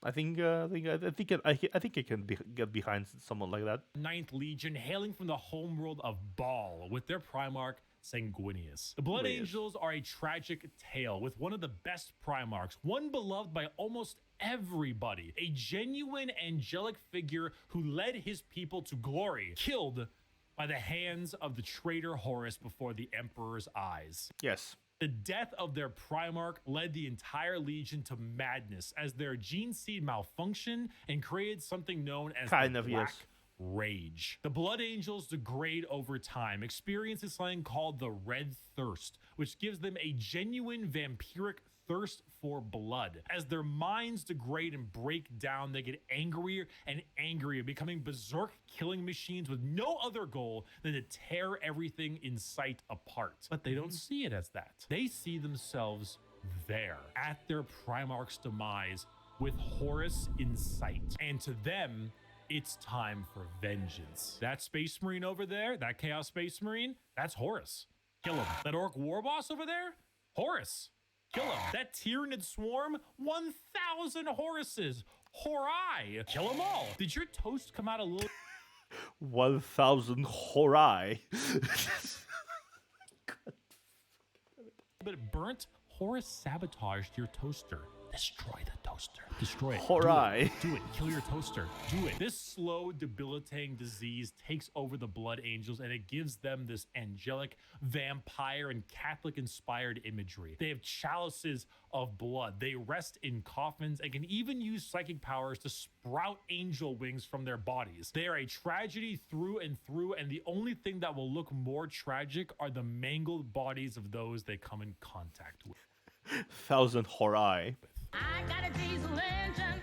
I think I can get behind someone like that. 9th Legion, hailing from the homeworld of Baal, with their Primark, Sanguinius. The Blood Yes. Angels are a tragic tale with one of the best Primarks, one beloved by almost everybody, a genuine angelic figure who led his people to glory, killed by the hands of the traitor Horus before the Emperor's eyes. Yes. The death of their Primark led the entire Legion to madness as their gene seed malfunctioned and created something known as Kind the of, Black yes. Rage. The Blood Angels degrade over time, experiencing something called the Red Thirst, which gives them a genuine vampiric thirst for blood. As their minds degrade and break down, they get angrier and angrier, becoming berserk killing machines with no other goal than to tear everything in sight apart. But they don't see it as that. They see themselves there, at their Primarch's demise, with Horus in sight. And to them, it's time for vengeance. That Space Marine over there, that Chaos Space Marine, that's Horus. Kill him. That Orc War Boss over there, Horus. Kill him. That Tyranid Swarm, 1,000 Horuses. Horai. Kill them all. Did your toast come out a little 1,000 Horai. bit burnt? Horus sabotaged your toaster. Destroy the toaster. Destroy it. Horai. Do it. Kill your toaster. Do it. This slow, debilitating disease takes over the Blood Angels, and it gives them this angelic, vampire, and Catholic-inspired imagery. They have chalices of blood. They rest in coffins and can even use psychic powers to sprout angel wings from their bodies. They are a tragedy through and through, and the only thing that will look more tragic are the mangled bodies of those they come in contact with. 1,000 Horai. I got a diesel engine,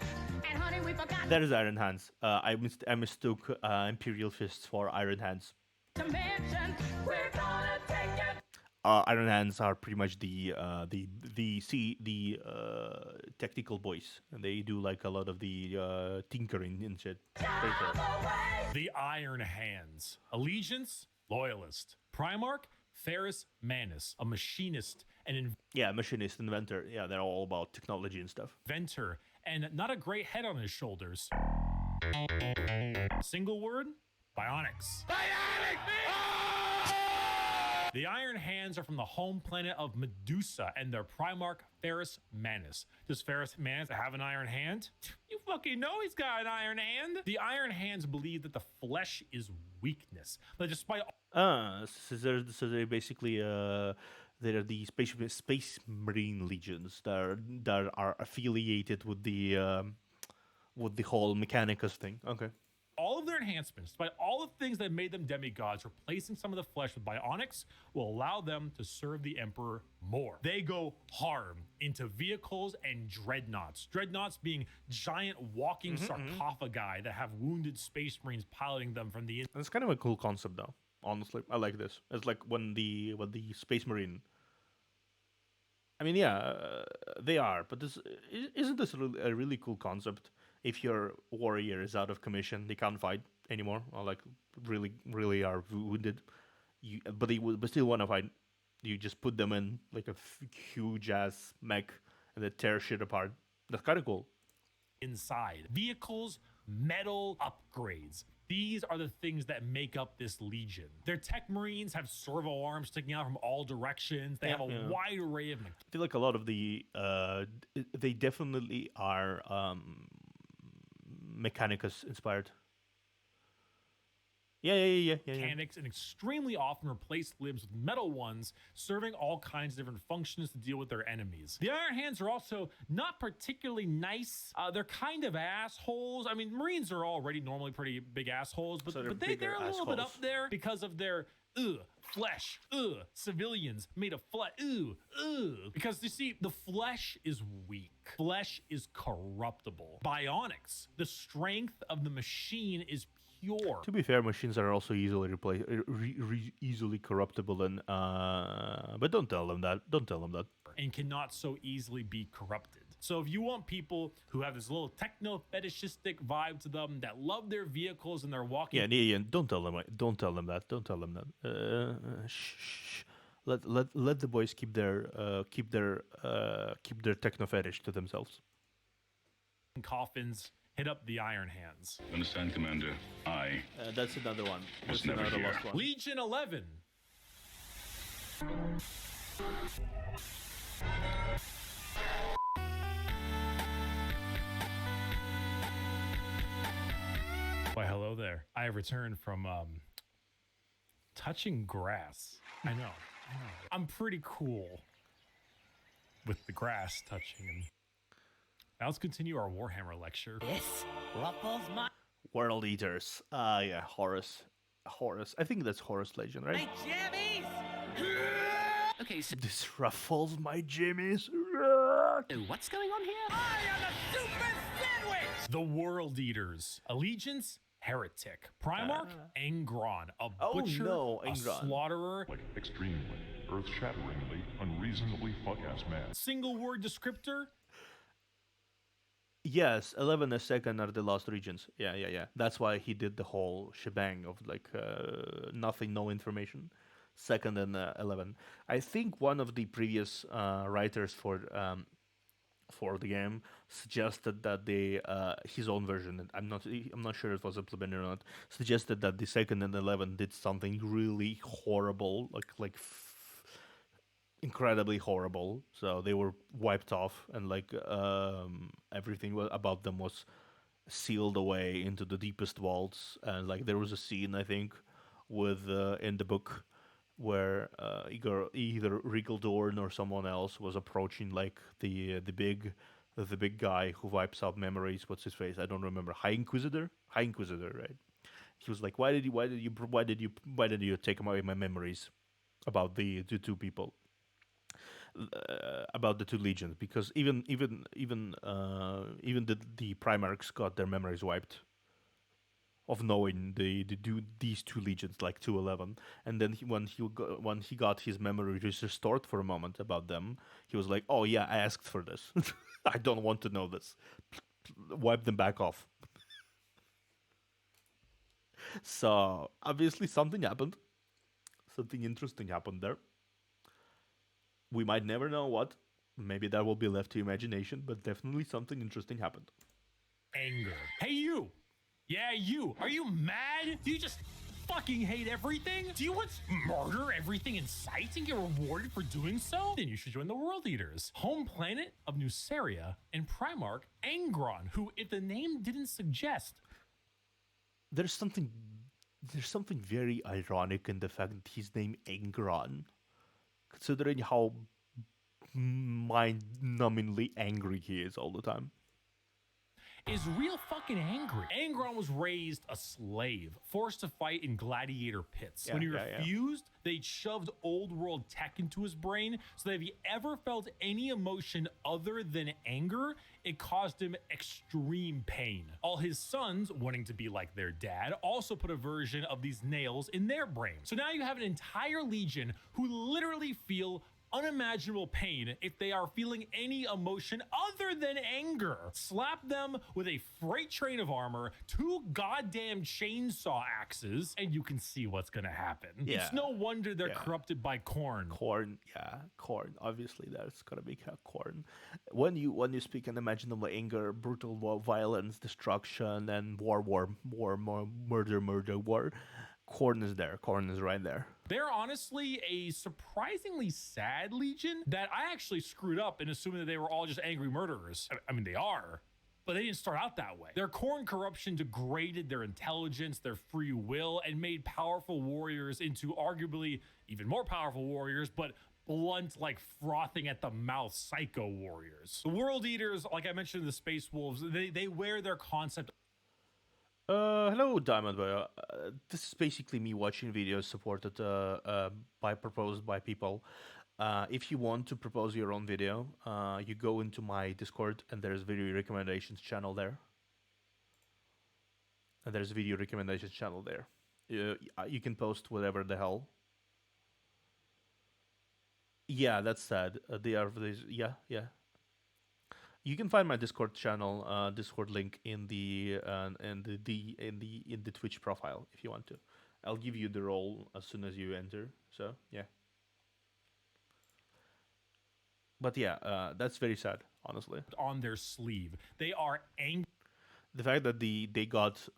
and honey, we forgot That is Iron Hands. I mistook Imperial Fists for Iron Hands. to mention we're gonna take it. Iron Hands are pretty much the technical boys, and they do like a lot of the tinkering and shit. Very cool. The Iron Hands. Allegiance, loyalist. Primark, Ferris Manus, a machinist and Yeah, machinist, inventor. Yeah, they're all about technology and stuff. inventor, and not a great head on his shoulders. Single word, bionics. The Iron Hands are from the home planet of Medusa and their Primark Ferris Manus. Does Ferris Manus have an iron hand? You fucking know he's got an iron hand. The Iron Hands believe that the flesh is weakness, but despite So they're basically they're the space marine legions that are affiliated with the whole Mechanicus thing. Okay. all of their enhancements, despite all the things that made them demigods, replacing some of the flesh with bionics will allow them to serve the Emperor more. They go hard into vehicles and dreadnoughts. Dreadnoughts being giant walking sarcophagi that have wounded space marines piloting them from the That's kind of a cool concept, though. Honestly, I like this. It's like when the space marine. I mean, yeah, they are, but isn't this a really cool concept? If your warrior is out of commission, they can't fight anymore, or like really are wounded, but they still want to fight. You just put them in like a huge ass mech and they tear shit apart. That's kind of cool. inside. Vehicles, metal upgrades. These are the things that make up this legion. Their tech marines have servo arms sticking out from all directions. They have a wide array of. I feel like a lot of the they definitely are Mechanicus inspired. Yeah. Mechanics and extremely often replace limbs with metal ones, serving all kinds of different functions to deal with their enemies. The Iron Hands are also not particularly nice. They're kind of assholes. I mean, Marines are already normally pretty big assholes, but, So they're they're a little bit assholes. up there because of their flesh, civilians made of flesh, because you see, the flesh is weak. Flesh is corruptible. Bionics, the strength of the machine is pure. To be fair, machines are also easily replaced, easily corruptible, and but don't tell them that. Don't tell them that. And cannot so easily be corrupted. So if you want people who have this little techno fetishistic vibe to them, that love their vehicles and they're walking, Yeah. Don't tell them. Don't tell them that. Don't tell them that. Shh. Let the boys keep their techno fetish to themselves. coffins, hit up the Iron Hands. Understand, Commander? I That's another one. Was That's never another here. last one. Legion 11. Why, hello there. I have returned from touching grass. I know. I'm pretty cool with the grass touching. And now let's continue our Warhammer lecture. World Eaters. Yeah, Horus. I think that's Horus Legion, right? Okay, so This ruffles my jimmies. what's going on here? The World Eaters. Allegiance, heretic. Primark, Angron. A Oh, butcher, no, a Angron. slaughterer. Like extremely, earth-shatteringly, unreasonably fuck-ass man. Single word descriptor, Yes, 11 and second are the lost regions. Yeah. That's why he did the whole shebang of like nothing, no information. Second and 11. I think one of the previous writers for the game suggested that they his own version. And I'm not sure if it was implemented or not. Suggested that the second and 11 did something really horrible, incredibly horrible. So they were wiped off, and like everything about them was sealed away into the deepest vaults. And like there was a scene, I think, with in the book where either Regal Dorn or someone else was approaching like the big guy who wipes out memories. What's his face? I don't remember. High Inquisitor, right? He was like, why did you take away my memories about the two people? About the two legions, because even the Primarks got their memories wiped. of knowing these two legions, like 211. And then when he got his memory restored for a moment about them, he was like, "Oh yeah, I asked for this. I don't want to know this. Wipe them back off." So obviously something happened. Something interesting happened there. We might never know what. Maybe that will be left to imagination, but definitely something interesting happened. Anger. Hey, you! Yeah, you! Are you mad? Do you just fucking hate everything? Do you want to murder everything in sight and get rewarded for doing so? Then you should join the World Eaters, home planet of Nuceria and Primark Angron, who, if the name didn't suggest, There's something very ironic in the fact that he's named Angron, considering how mind-numbingly angry he is all the time. is real fucking angry. Angron was raised a slave, forced to fight in gladiator pits. When he refused, they shoved old world tech into his brain, so that if he ever felt any emotion other than anger, it caused him extreme pain. All his sons, wanting to be like their dad, also put a version of these nails in their brain. So now you have an entire legion who literally feel unimaginable pain if they are feeling any emotion other than anger. Slap them with a freight train of armor, 2 goddamn chainsaw axes, and you can see what's gonna happen. Yeah. It's no wonder they're corrupted by corn. Corn. Obviously, that's gonna be corn. When you speak unimaginable anger, brutal violence, destruction, and war, murder, corn is there. Corn is right there. They're honestly a surprisingly sad legion that I actually screwed up in assuming that they were all just angry murderers. I mean, they are, but they didn't start out that way. Their corn corruption degraded their intelligence, their free will, and made powerful warriors into arguably even more powerful warriors, but blunt, like frothing at the mouth psycho warriors. The World Eaters, like I mentioned in the Space Wolves, they wear their concept. Hello, Diamond Boy. This is basically me watching videos supported proposed by people. If you want to propose your own video, you go into my Discord and there's video recommendations channel there. You can post whatever the hell. Yeah, that's sad. Yeah. You can find my Discord channel, Discord link in the Twitch profile if you want to. I'll give you the role as soon as you enter. So yeah. But yeah, that's very sad, honestly. On their sleeve, they are angry. The fact that they got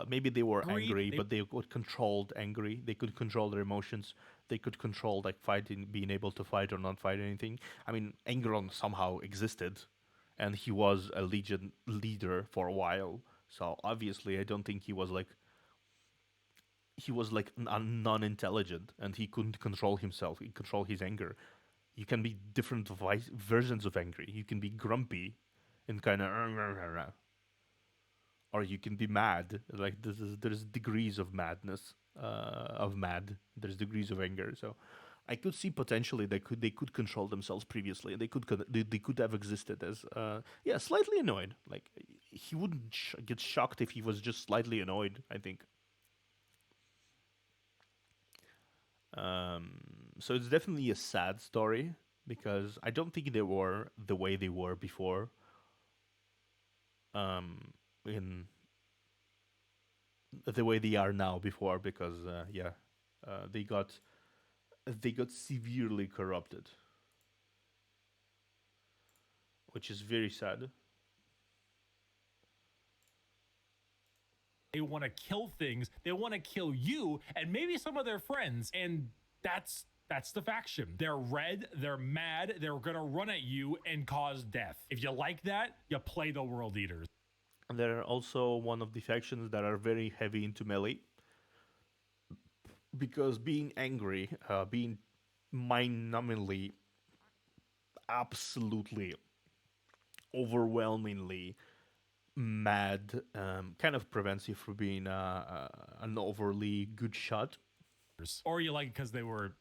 maybe they were angry, but they could control angry. They could control their emotions. They could control like fighting, being able to fight or not fight anything. I mean, Angron somehow existed. And he was a legion leader for a while, so obviously I don't think he was like non-intelligent, and he couldn't control himself. He control his anger. You can be different versions of angry. You can be grumpy, and kind of, or you can be mad. Like there's degrees of madness, There's degrees of anger. So I could see potentially they could control themselves previously. They could have existed as slightly annoyed. Like he wouldn't get shocked if he was just slightly annoyed, I think. So it's definitely a sad story because I don't think they were the way they were before. In the way they are now before, because they got severely corrupted, which is very sad. They want to kill things. They want to kill you and maybe some of their friends. And that's the faction. They're red. They're mad. They're going to run at you and cause death. If you like that, you play the World Eaters. And they're also one of the factions that are very heavy into melee. Because being angry, being mind-numbingly, absolutely, overwhelmingly mad, kind of prevents you from being an overly good shot. Or you like it because they were,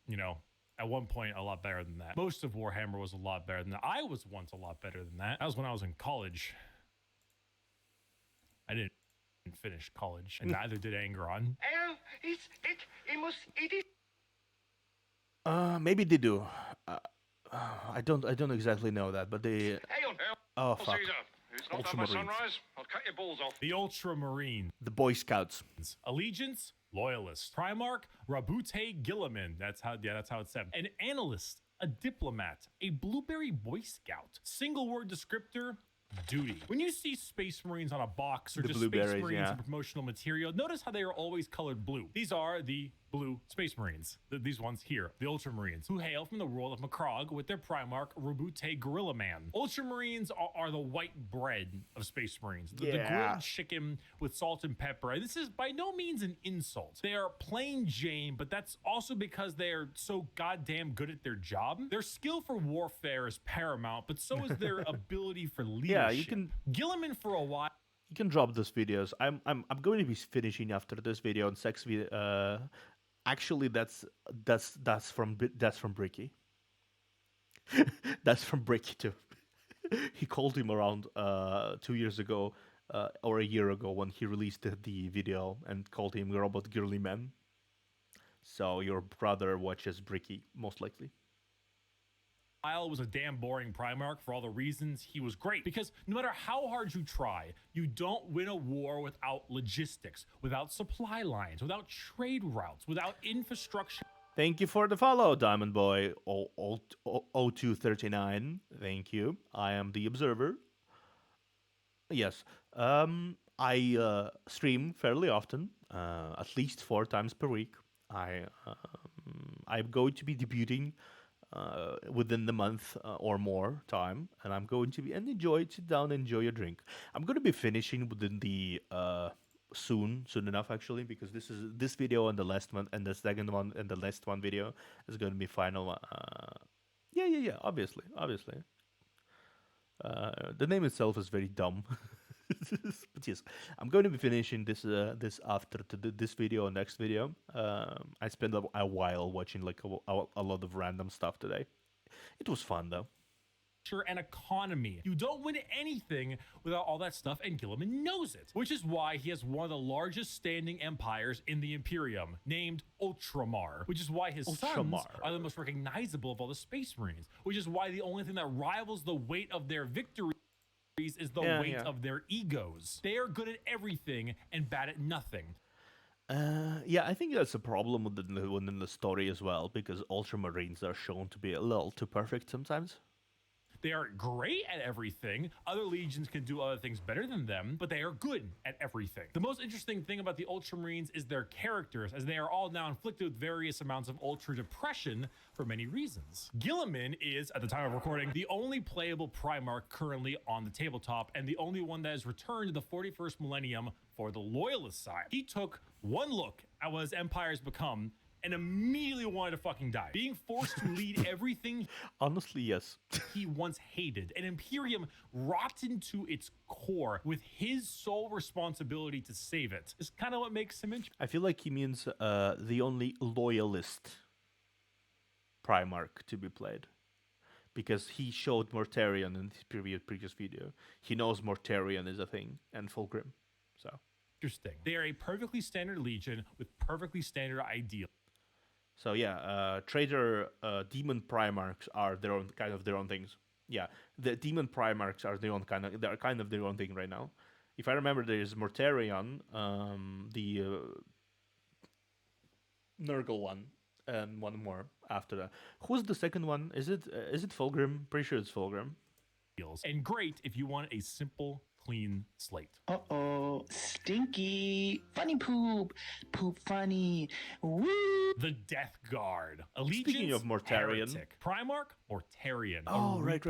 at one point a lot better than that. Most of Warhammer was a lot better than that. I was once a lot better than that. That was when I was in college. I didn't Finished college, and neither did Angron. Maybe they do. I don't exactly know that, but they. Oh fuck. It's not done by Ultramarines. sunrise. I'll cut your balls off. The Ultramarine. The Boy Scouts. Allegiance, Loyalist. Primark, Rabute Gilliman. That's how it's said. An Analyst, a Diplomat, a Blueberry Boy Scout. Single word descriptor, duty. When you see Space Marines on a box or The just Space blueberries, Marines yeah. in promotional material, notice how they are always colored blue. These are the blue Space Marines. These ones here, the Ultramarines, who hail from the world of Macrog with their Primark, Rabute Gorilla Man. Ultramarines are the white bread of Space Marines. The grilled chicken with salt and pepper. And this is by no means an insult. They are plain Jane, but that's also because they are so goddamn good at their job. Their skill for warfare is paramount, but so is their ability for leadership. Yeah, you can. Gilliman for a while. You can drop those videos. I'm going to be finishing after this video on sex video. Actually, that's from Bricky. That's from Bricky too. He called him around 2 years ago or a year ago when he released the video and called him Robot Girly Man. So your brother watches Bricky most likely. Was a damn boring Primark for all the reasons he was great, because no matter how hard you try, you don't win a war without logistics, without supply lines, without trade routes, without infrastructure. Thank you for the follow, Diamond Boy 0239. Thank you. I am the observer. Yes. I stream fairly often, at least 4 times per week. I'm going to be debuting within the month or more time, and I'm going to be sit down, enjoy a drink. I'm going to be finishing within the soon enough actually, because this video and the last one and the second one and the last one video is going to be final. Yeah. Obviously. The name itself is very dumb. But yes, I'm going to be finishing this after this video or next video. I spent a while watching like a lot of random stuff today. It was fun though. And economy. You don't win anything without all that stuff, and Gilliman knows it, which is why he has one of the largest standing empires in the Imperium, named Ultramar, which is why his sons are the most recognizable of all the Space Marines, which is why the only thing that rivals the weight of their victory is the weight of their egos. They are good at everything and bad at nothing. Yeah, I think that's a problem within the story as well, because Ultramarines are shown to be a little too perfect sometimes. They are great at everything. Other legions can do other things better than them, but they are good at everything. The most interesting thing about the Ultramarines is their characters, as they are all now inflicted with various amounts of Ultra depression for many reasons. Gilliman is, at the time of recording, the only playable Primark currently on the tabletop, and the only one that has returned to the 41st millennium for the Loyalist side. He took one look at what his empire has become and immediately wanted to fucking die. Being forced to lead everything honestly, yes. he once hated. An Imperium rotten to its core with his sole responsibility to save it is kind of what makes him interesting. I feel like he means the only Loyalist Primark to be played. Because he showed Mortarion in his previous video. He knows Mortarion is a thing, and Fulgrim. So interesting. They are a perfectly standard legion with perfectly standard ideals. So yeah, Traitor Demon Primarks are their own things. Yeah, the Demon Primarks are their own kind of their own thing right now. If I remember, there is Mortarion, the Nurgle one, and one more after that. Who's the second one? Is it Fulgrim? Pretty sure it's Fulgrim. And great if you want a simple, clean slate. Uh-oh, stinky, funny poop, poop funny, woo! The Death Guard. Allegiance, speaking of Mortarion. Heretic. Primark, Mortarion. Oh, right.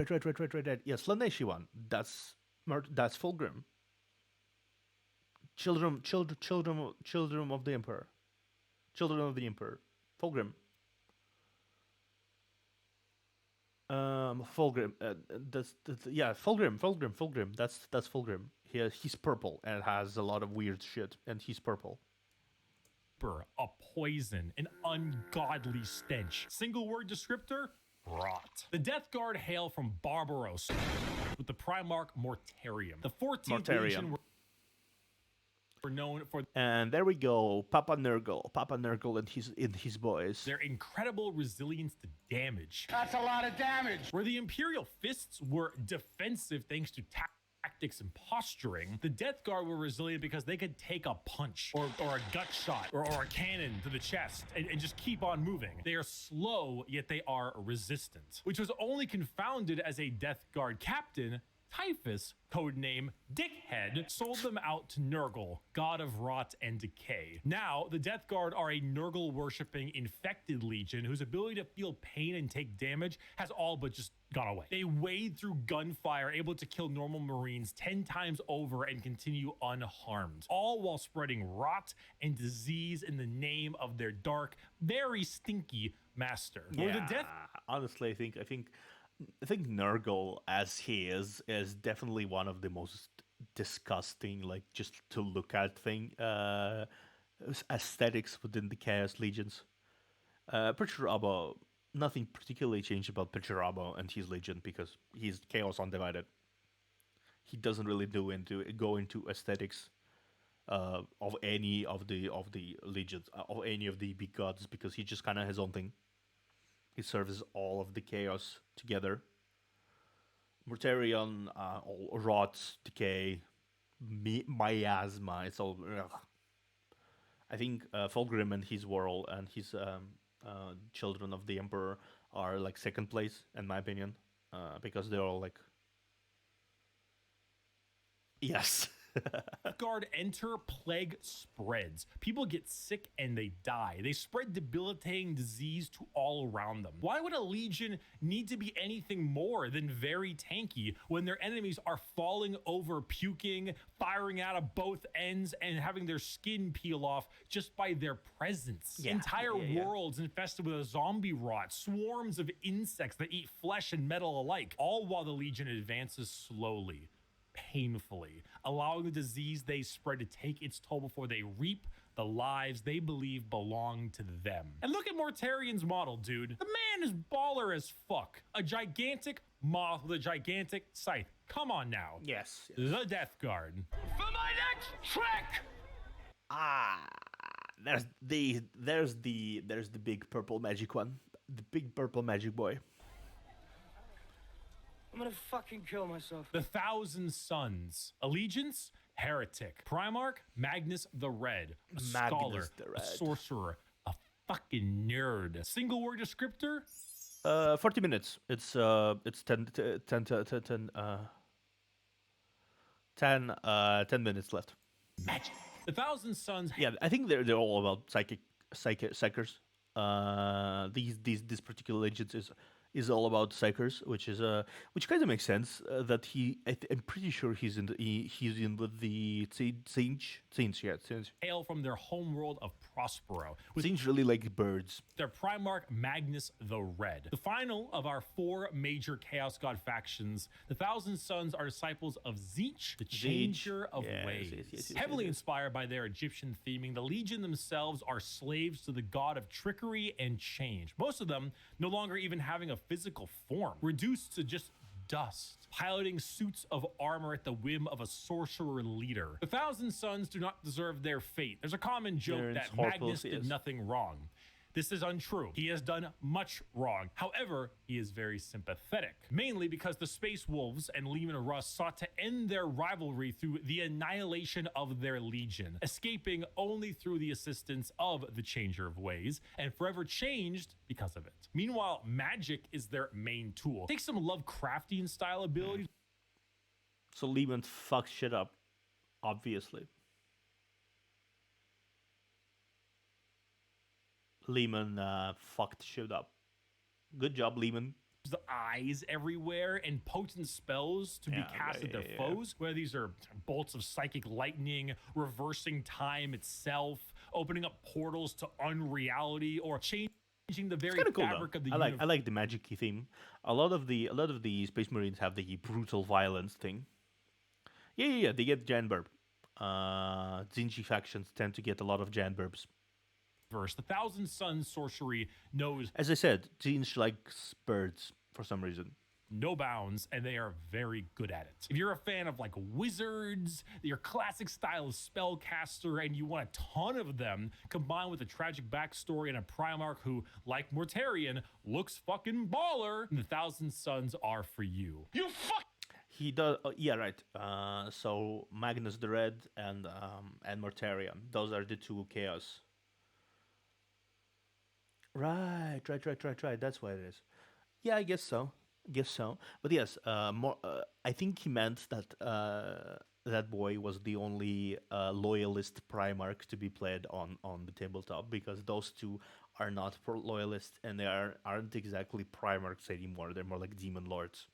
Yeah, Slaneshi one. That's Fulgrim. Children of the Emperor. Children of the Emperor. Fulgrim. Fulgrim. Fulgrim. That's Fulgrim. He's purple and has a lot of weird shit, and he's purple. A poison, an ungodly stench. Single word descriptor: rot. The Death Guard hail from Barbaros with the Primark Mortarion. The 14th Legion. are known for And there we go, Papa Nurgle and his boys. their incredible resilience to damage. That's a lot of damage. Where the Imperial Fists were defensive thanks to tactics and posturing, the Death Guard were resilient because they could take a punch or a gut shot or a cannon to the chest and just keep on moving. They are slow, yet they are resistant, which was only confounded as a Death Guard captain. Typhus, codename Dickhead, sold them out to Nurgle, god of rot and decay. Now, the Death Guard are a Nurgle-worshipping infected legion whose ability to feel pain and take damage has all but just gone away. They wade through gunfire, able to kill normal Marines 10 times over and continue unharmed, all while spreading rot and disease in the name of their dark, very stinky master. Where the Death Honestly, I think Nurgle, as he is definitely one of the most disgusting, like, just to look at aesthetics within the Chaos Legions. Perturabo, nothing particularly changed about Perturabo and his Legion because he's Chaos Undivided. He doesn't really go into aesthetics of any of the legions, of any of the big gods, because he just kind of his own thing. He serves all of the chaos together. Mortarion, all rot, decay, miasma. It's all. Ugh. I think Fulgrim and his world and his children of the Emperor are like second place in my opinion, because they're all like. Yes. Guard enter, plague spreads. People get sick and they die. They spread debilitating disease to all around them. Why would a legion need to be anything more than very tanky when their enemies are falling over, puking, firing out of both ends, and having their skin peel off just by their presence? Entire worlds infested with a zombie rot, swarms of insects that eat flesh and metal alike, all while the legion advances slowly, painfully, allowing the disease they spread to take its toll before they reap the lives they believe belong to them. And look at Mortarion's model, dude. The man is baller as fuck. A gigantic moth with a gigantic scythe. Come on now. Yes. The Death Guard. For my next trick! There's the big purple magic one. The big purple magic boy. I'm gonna fucking kill myself. The Thousand Sons. Allegiance, heretic. Primark, Magnus the Red. A scholar, the a Red. sorcerer, a fucking nerd. Single word descriptor? 40 minutes. It's 10 minutes left. Magic. The Thousand Sons. Yeah, I think they're all about psychers. This particular legend is all about psychers, which kind of makes sense. That I'm pretty sure he's in with the Tzeentch. Hail from their homeworld of Prospero, with Tzeentch really like birds. their Primark Magnus the Red. The final of our four major Chaos God factions, the Thousand Sons are disciples of Tzeentch, the Changer of Yes, Ways. yes. Heavily inspired by their Egyptian theming, the Legion themselves are slaves to the god of trickery and change. Most of them no longer even having a physical form, reduced to just dust, piloting suits of armor at the whim of a sorcerer leader. The Thousand Sons do not deserve their fate. There's a common joke Terrence that Harpel Magnus did is. nothing wrong. This is untrue. He has done much wrong. However, he is very sympathetic, mainly because the Space Wolves and Leman Russ sought to end their rivalry through the annihilation of their legion, escaping only through the assistance of the Changer of Ways, and forever changed because of it. Meanwhile, magic is their main tool. Take some Lovecraftian style abilities. So Lehman fucks shit up, obviously. Lehman fucked shit up. Good job, Lehman. The eyes everywhere and potent spells to be cast at their foes, whether these are bolts of psychic lightning, reversing time itself, opening up portals to unreality, or changing the very Cool, fabric of the I universe. like the magic-y theme. A lot of the Space Marines have the brutal violence thing. Yeah. They get Janburb. Zinji factions tend to get a lot of Janburbs. The Thousand Sons sorcery knows As I said, Zinj likes birds for some reason. no bounds, and they are very good at it. If you're a fan of like wizards, your classic style of spellcaster, and you want a ton of them, combined with a tragic backstory and a Primark who, like Mortarion, looks fucking baller, the Thousand Sons are for you. You fuck! He does, yeah, right. So Magnus the Red and Mortarion, those are the two Chaos. Right. That's what it is. Yeah, I guess so. But yes, more. I think he meant that that boy was the only loyalist Primarch to be played on the tabletop, because those two are not loyalists, and they aren't exactly Primarchs anymore. They're more like demon lords.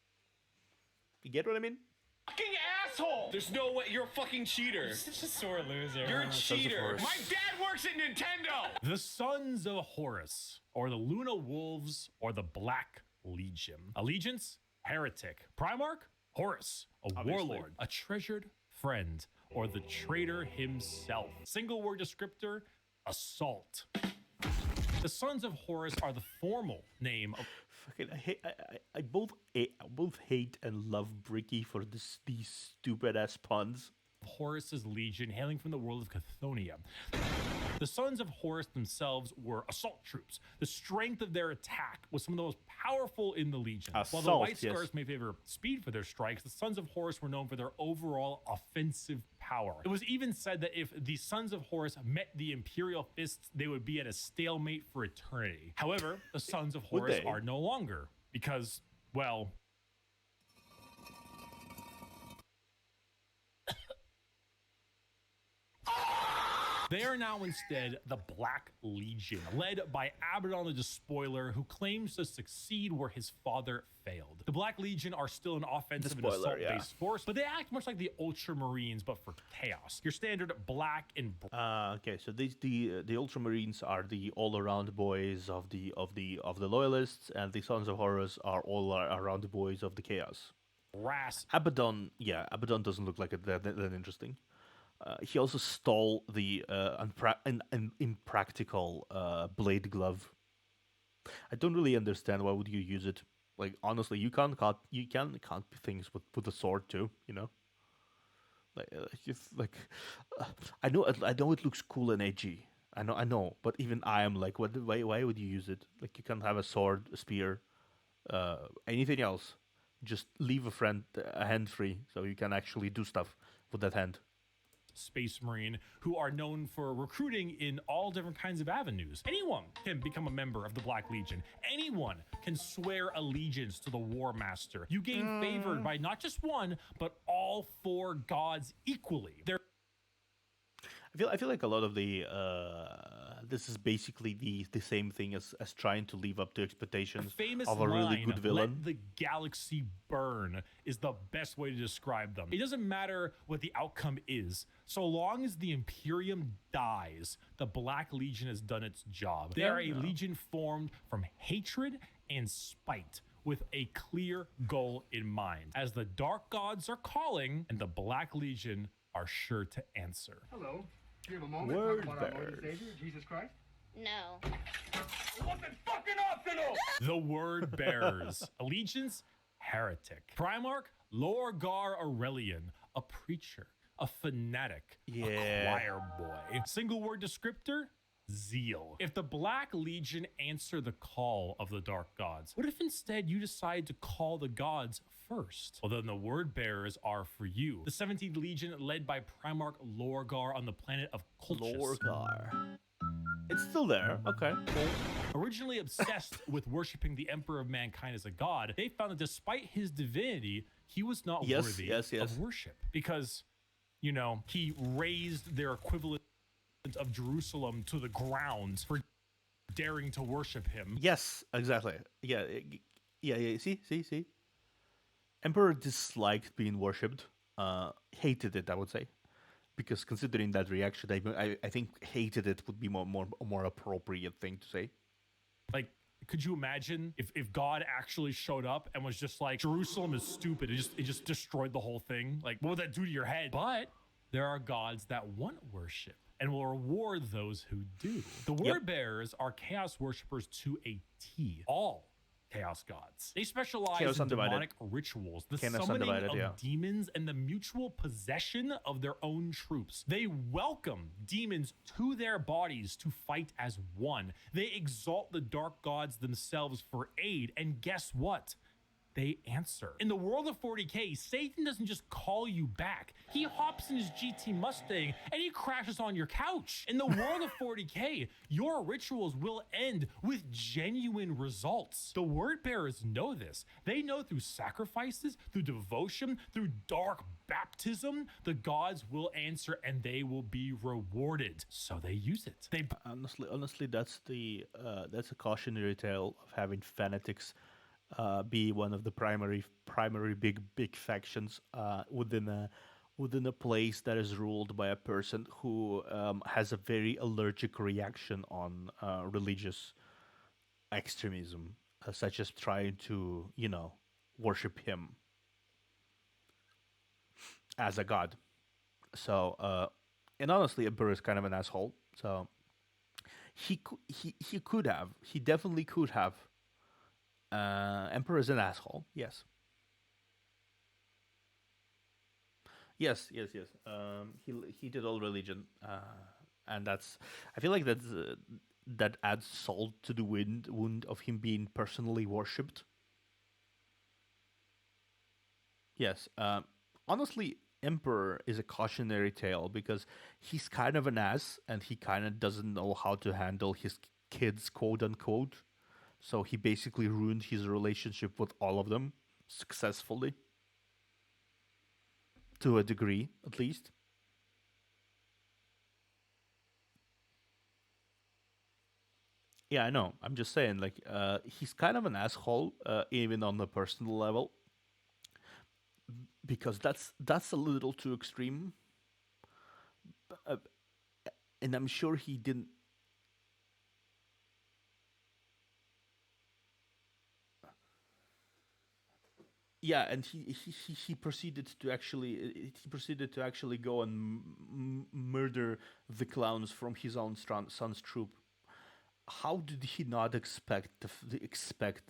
You get what I mean? Fucking asshole! There's no way. You're a fucking cheater. You're such a sore loser. You're a Sons of cheater. Horus. My dad works at Nintendo! The Sons of Horus, or the Luna Wolves, or the Black Legion. Allegiance? Heretic. Primark? Horus. A Obviously. warlord. A treasured friend. Or the traitor himself. Single word descriptor? Assault. The Sons of Horus are the formal name of... Fucking, I both hate and love Bricky for these stupid ass puns. Horus's legion, hailing from the world of Chthonium. The Sons of Horus themselves were assault troops. The strength of their attack was some of the most powerful in the legion. While the White Scars may favor speed for their strikes, the Sons of Horus were known for their overall offensive power. It was even said that if the Sons of Horus met the Imperial Fists, they would be at a stalemate for eternity. However, the Sons of Horus are no longer, because, well... They are now instead the Black Legion, led by Abaddon the Despoiler, who claims to succeed where his father failed. The Black Legion are still an offensive and assault-based force, but they act much like the Ultramarines, but for chaos. Your standard black and okay, so the Ultramarines are the all-around boys of the loyalists, and the Sons of Horus are all around the boys of the chaos. brass. Abaddon doesn't look like that interesting. He also stole the impractical blade glove. I don't really understand why would you use it. Like, honestly, you can cut things with a sword too. You know, I know it looks cool and edgy. I know, but even I am like, why would you use it? Like, you can't have a sword, a spear, anything else. Just leave a hand free so you can actually do stuff with that hand. Space Marine, who are known for recruiting in all different kinds of avenues. Anyone can become a member of the Black Legion. Anyone can swear allegiance to the War Master. You gain favored by not just one, but all four gods equally. I feel like a lot of the this is basically the same thing as trying to live up to expectations of a really good villain. Let the galaxy burn is the best way to describe them. It doesn't matter what the outcome is. So long as the Imperium dies, the Black Legion has done its job. They are a legion formed from hatred and spite, with a clear goal in mind. As the Dark Gods are calling, and the Black Legion are sure to answer. Hello. Do you have a moment Word to talk about our Lord and bears. Savior, Jesus Christ? No. Wasn't fucking optional! The Word Bearers. Allegiance, heretic. Primark, Lorgar Aurelian, a preacher, a fanatic, a choir boy. Single word descriptor, zeal. If the Black Legion answer the call of the Dark Gods, what if instead you decide to call the gods first? Well, then the Word Bearers are for you. The 17th Legion, led by Primark Lorgar on the planet of Colchis. Lorgar. It's still there. Okay, cool. Originally obsessed with worshiping the Emperor of Mankind as a god, they found that despite his divinity, he was not worthy of worship. Because, you know, he raised their equivalent of Jerusalem to the ground for daring to worship him. Yes, exactly. Yeah. See. Emperor disliked being worshipped. Hated it, I would say, because considering that reaction, I think hated it would be more appropriate thing to say. Like, could you imagine if God actually showed up and was just like, Jerusalem is stupid, it just destroyed the whole thing? Like, what would that do to your head? But there are gods that want worship and will reward those who do. The Word Bearers are chaos worshippers to a T. All Chaos Gods. They specialize Chaos in Undivided. demonic rituals, the Chaos summoning Undivided, of yeah. demons, and the mutual possession of their own troops. They welcome demons to their bodies to fight as one. They exalt the dark gods themselves for aid, and guess what? They answer. In the world of 40K, Satan doesn't just call you back. He hops in his GT Mustang and he crashes on your couch. In the world of 40K, your rituals will end with genuine results. The word bearers know this. They know through sacrifices, through devotion, through dark baptism, the gods will answer and they will be rewarded. So they use it. They Honestly, that's a cautionary tale of having fanatics be one of the primary big factions within a place that is ruled by a person who has a very allergic reaction on religious extremism, such as trying to worship him as a god. So and honestly, Emperor is kind of an asshole. So he definitely could have. Emperor is an asshole. Yes. Yes. He did all religion, and I feel like that adds salt to the wound of him being personally worshipped. Yes. Honestly, Emperor is a cautionary tale because he's kind of an ass, and he kind of doesn't know how to handle his kids, quote unquote. So he basically ruined his relationship with all of them successfully. To a degree, at least. Yeah, I know. I'm just saying, like, he's kind of an asshole, even on the personal level, because that's a little too extreme. Uh, and I'm sure he didn't. Yeah, and he proceeded to actually go and murder the clowns from his own son's troop. How did he not expect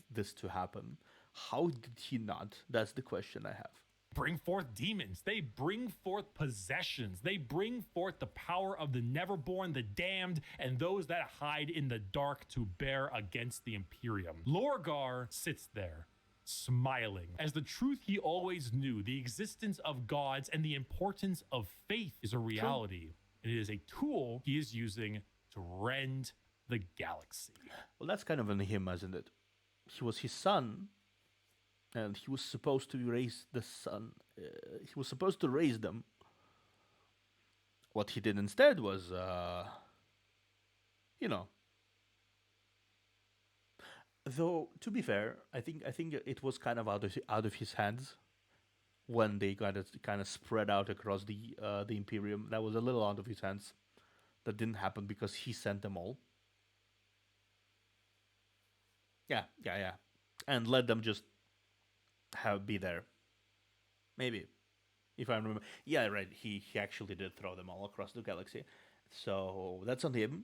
this to happen? How did he not? That's the question I have. bring forth demons. They bring forth possessions. They bring forth the power of the Neverborn, the damned, and those that hide in the dark to bear against the Imperium. Lorgar sits there, smiling, as the truth he always knew, the existence of gods and the importance of faith is a reality. And it is a tool he is using to rend the galaxy. Well, that's kind of on him, isn't it? He was his son, and he was supposed to raise the son. He was supposed to raise them. What he did instead was, you know. Though to be fair, I think it was kind of out of his hands when they kind of spread out across the Imperium. That was a little out of his hands. That didn't happen because he sent them all. Yeah, and let them just be there. Maybe, if I remember. Yeah, right. He actually did throw them all across the galaxy, so that's on him.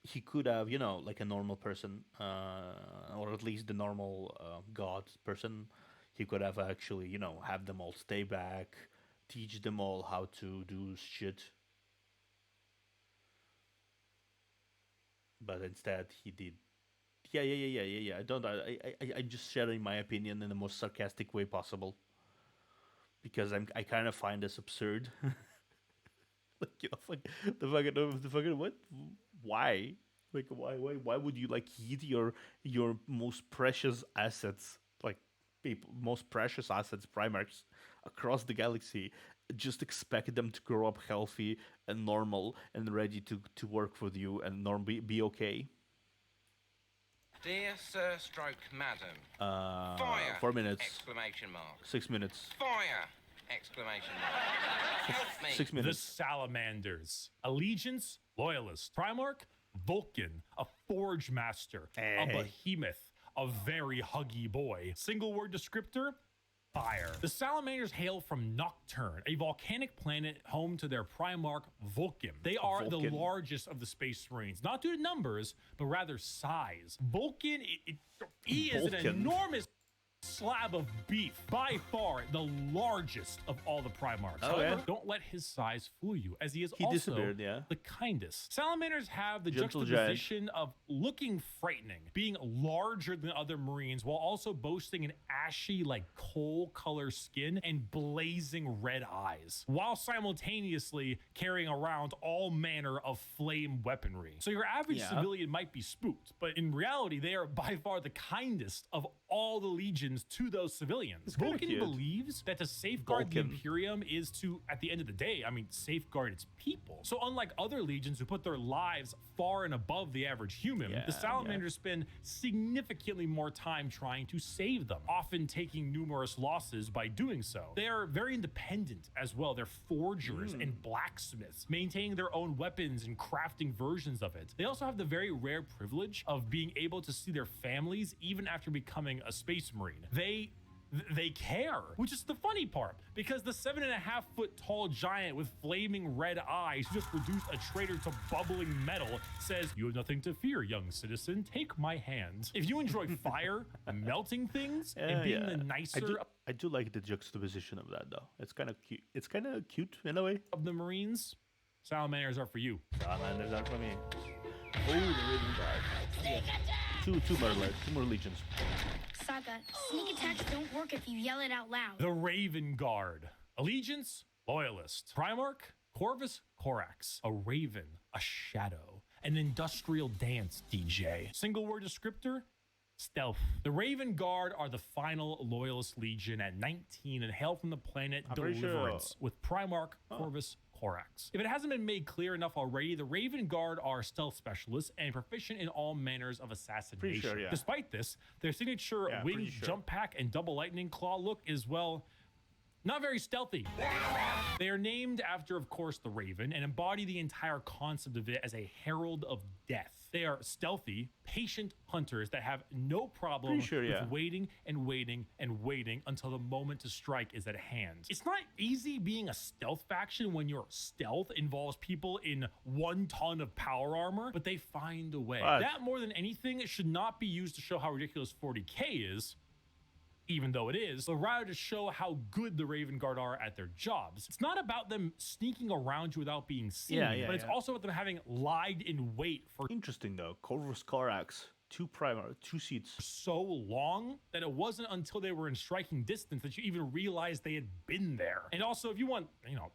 He could have, like a normal person, or at least the normal god person. He could have actually, have them all stay back, teach them all how to do shit. But instead, he did. Yeah. I'm just sharing my opinion in the most sarcastic way possible because I kind of find this absurd. Like the fucking what? Why? Like why would you eat your most precious assets, like most precious assets, Primarks, across the galaxy? Just expect them to grow up healthy and normal and ready to work with you and be okay. Dear Sir Stroke Madam. Fire! 4 minutes. Exclamation mark. 6 minutes. Fire! Exclamation mark. Help me. 6 The minutes. Salamanders. Allegiance, Loyalist. Primark, Vulcan, a Forge Master, a Hey. Behemoth, a very huggy boy. Single word descriptor, fire. The Salamanders hail from Nocturne, a volcanic planet home to their Primark Vulcan. They are the largest of the Space Marines, not due to numbers, but rather size. Vulcan, he is an enormous slab of beef, by far the largest of all the Primarks. However, don't let his size fool you, as he is also the kindest. Salamanders have the juxtaposition of looking frightening, being larger than other Marines, while also boasting an ashy, like coal color skin and blazing red eyes, while simultaneously carrying around all manner of flame weaponry. So your average civilian might be spooked, but in reality, they are by far the kindest of all the legions to those civilians. Vulcan believes that to safeguard the Imperium is to, at the end of the day, safeguard its people. So unlike other legions who put their lives far and above the average human, the Salamanders spend significantly more time trying to save them, often taking numerous losses by doing so. They are very independent as well. They're forgers and blacksmiths, maintaining their own weapons and crafting versions of it. They also have the very rare privilege of being able to see their families even after becoming a Space Marine. They care, which is the funny part, because the 7.5-foot tall giant with flaming red eyes who just reduced a traitor to bubbling metal says, "You have nothing to fear, young citizen. Take my hand." If you enjoy fire, melting things, and being the nicer I do like the juxtaposition of that, though. It's kind of cute. It's kind of cute in a way. Of the Marines, Salamanders are for you. Salamanders are for me. Oh, the Raven Guard. Two more legions. Saga, sneak attacks don't work if you yell it out loud. The Raven Guard. Allegiance, Loyalist. Primark, Corvus Corax. A raven, a shadow. An industrial dance, DJ. Single word descriptor, stealth. The Raven Guard are the final Loyalist Legion at 19 and hail from the planet Deliverance with Primark, Corvus Corax. If it hasn't been made clear enough already, the Raven Guard are stealth specialists and proficient in all manners of assassination. Despite this, their signature winged jump pack and double lightning claw look is, well, not very stealthy. They are named after, of course, the Raven and embody the entire concept of it as a herald of death. They are stealthy, patient hunters that have no problem with waiting and waiting and waiting until the moment to strike is at hand. It's not easy being a stealth faction when your stealth involves people in 1 ton of power armor, but they find a way. That, more than anything, should not be used to show how ridiculous 40k is, even though it is, but rather to show how good the Raven Guard are at their jobs. It's not about them sneaking around you without being seen, but it's also about them having lied in wait for interesting though. Corvus Corax, 2 seats. So long that it wasn't until they were in striking distance that you even realized they had been there. And also, if you want,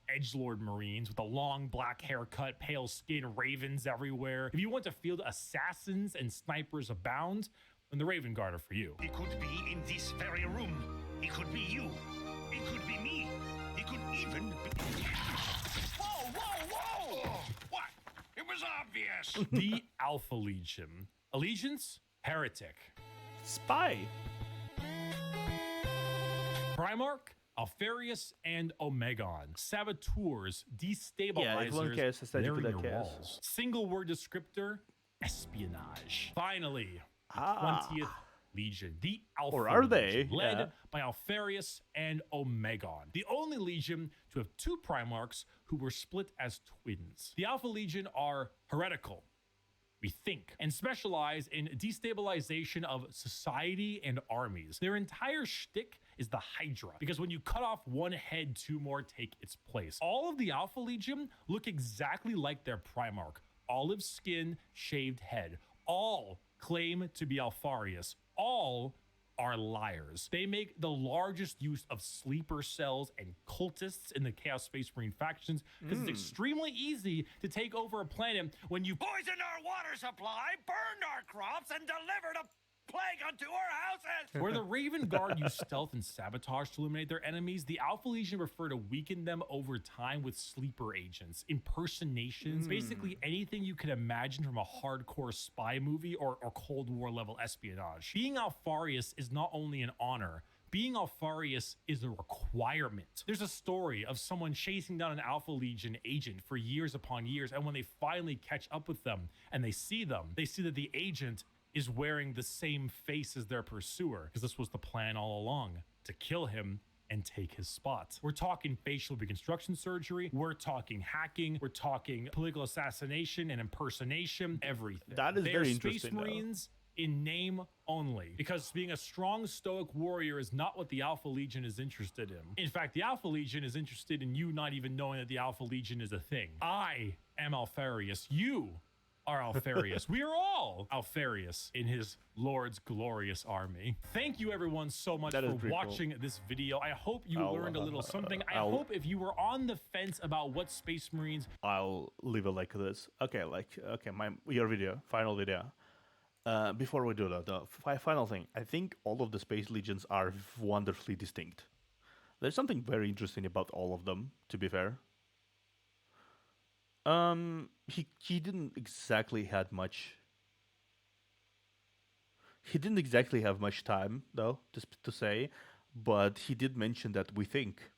edgelord Marines with a long black haircut, pale skin, ravens everywhere, if you want to field assassins and snipers abound, then the Raven Guard are for you. He could be in this very room. He could be you. It could be me. He could even be... Whoa, whoa, whoa! Oh, what? It was obvious. The Alpha Legion. Allegiance, Heretic. Spy. Primark, Alfarius, and Omegon. Saboteurs, destabilizers, they're in your walls. Single word descriptor, espionage. Finally, 20th Legion, the Alpha Legion, led by Alfarius and Omegon, the only Legion to have 2 Primarks who were split as twins. The Alpha Legion are heretical, we think, and specialize in destabilization of society and armies. Their entire shtick is the Hydra, because when you cut off one head, 2 more take its place. All of the Alpha Legion look exactly like their Primark. Olive skin, shaved head. All claim to be Alfarius. All are liars. They make the largest use of sleeper cells and cultists in the Chaos Space Marine factions because it's extremely easy to take over a planet when you poisoned our water supply, burned our crops, and delivered a plague unto our houses. Where the Raven Guard use stealth and sabotage to eliminate their enemies, the Alpha Legion prefer to weaken them over time with sleeper agents, impersonations, basically anything you can imagine from a hardcore spy movie or Cold War level espionage. Being Alfarius is not only an honor, being Alfarius is a requirement. There's a story of someone chasing down an Alpha Legion agent for years upon years, and when they finally catch up with them and they see that the agent is wearing the same face as their pursuer, because this was the plan all along, to kill him and take his spot. We're talking facial reconstruction surgery, we're talking hacking, we're talking political assassination and impersonation, everything. That is They very are interesting, Space though. Marines in name only, because being a strong stoic warrior is not what the Alpha Legion is interested in. In fact, the Alpha Legion is interested in you not even knowing that the Alpha Legion is a thing. I am Alfarius. You are Alfarius. We are all Alfarius in his Lord's glorious army. Thank you everyone so much That is for pretty watching this video. I hope you learned a little something. I I'll- hope if you were on the fence about what Space Marines I'll leave it like this. Okay, your video, final video. Before we do that, the final thing, I think all of the Space Legions are wonderfully distinct. There's something very interesting about all of them, to be fair. He didn't exactly had much. He didn't exactly have much time, though, to say, but he did mention that we think.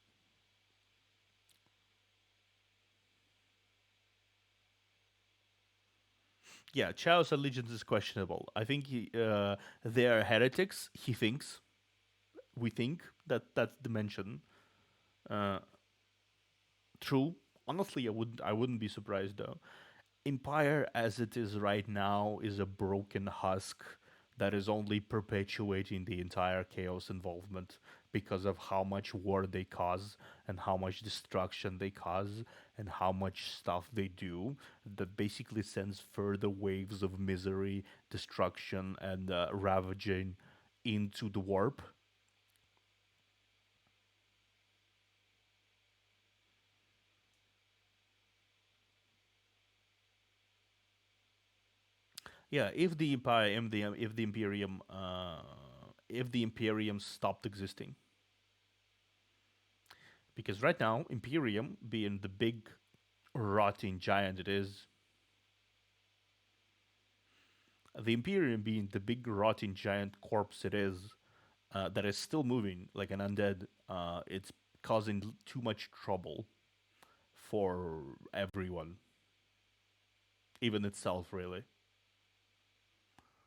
Yeah, Chaos Allegiance is questionable. I think they are heretics. He thinks. We think that's the mention. True. Honestly, I wouldn't be surprised though. Empire, as it is right now, is a broken husk that is only perpetuating the entire chaos involvement because of how much war they cause and how much destruction they cause and how much stuff they do that basically sends further waves of misery, destruction, and ravaging into the warp. Yeah, if the Empire, if the Imperium, if the Imperium stopped existing, because right now Imperium, being the big rotting giant it is, the Imperium being the big rotting giant corpse it is, that is still moving like an undead, it's causing too much trouble for everyone, even itself, really.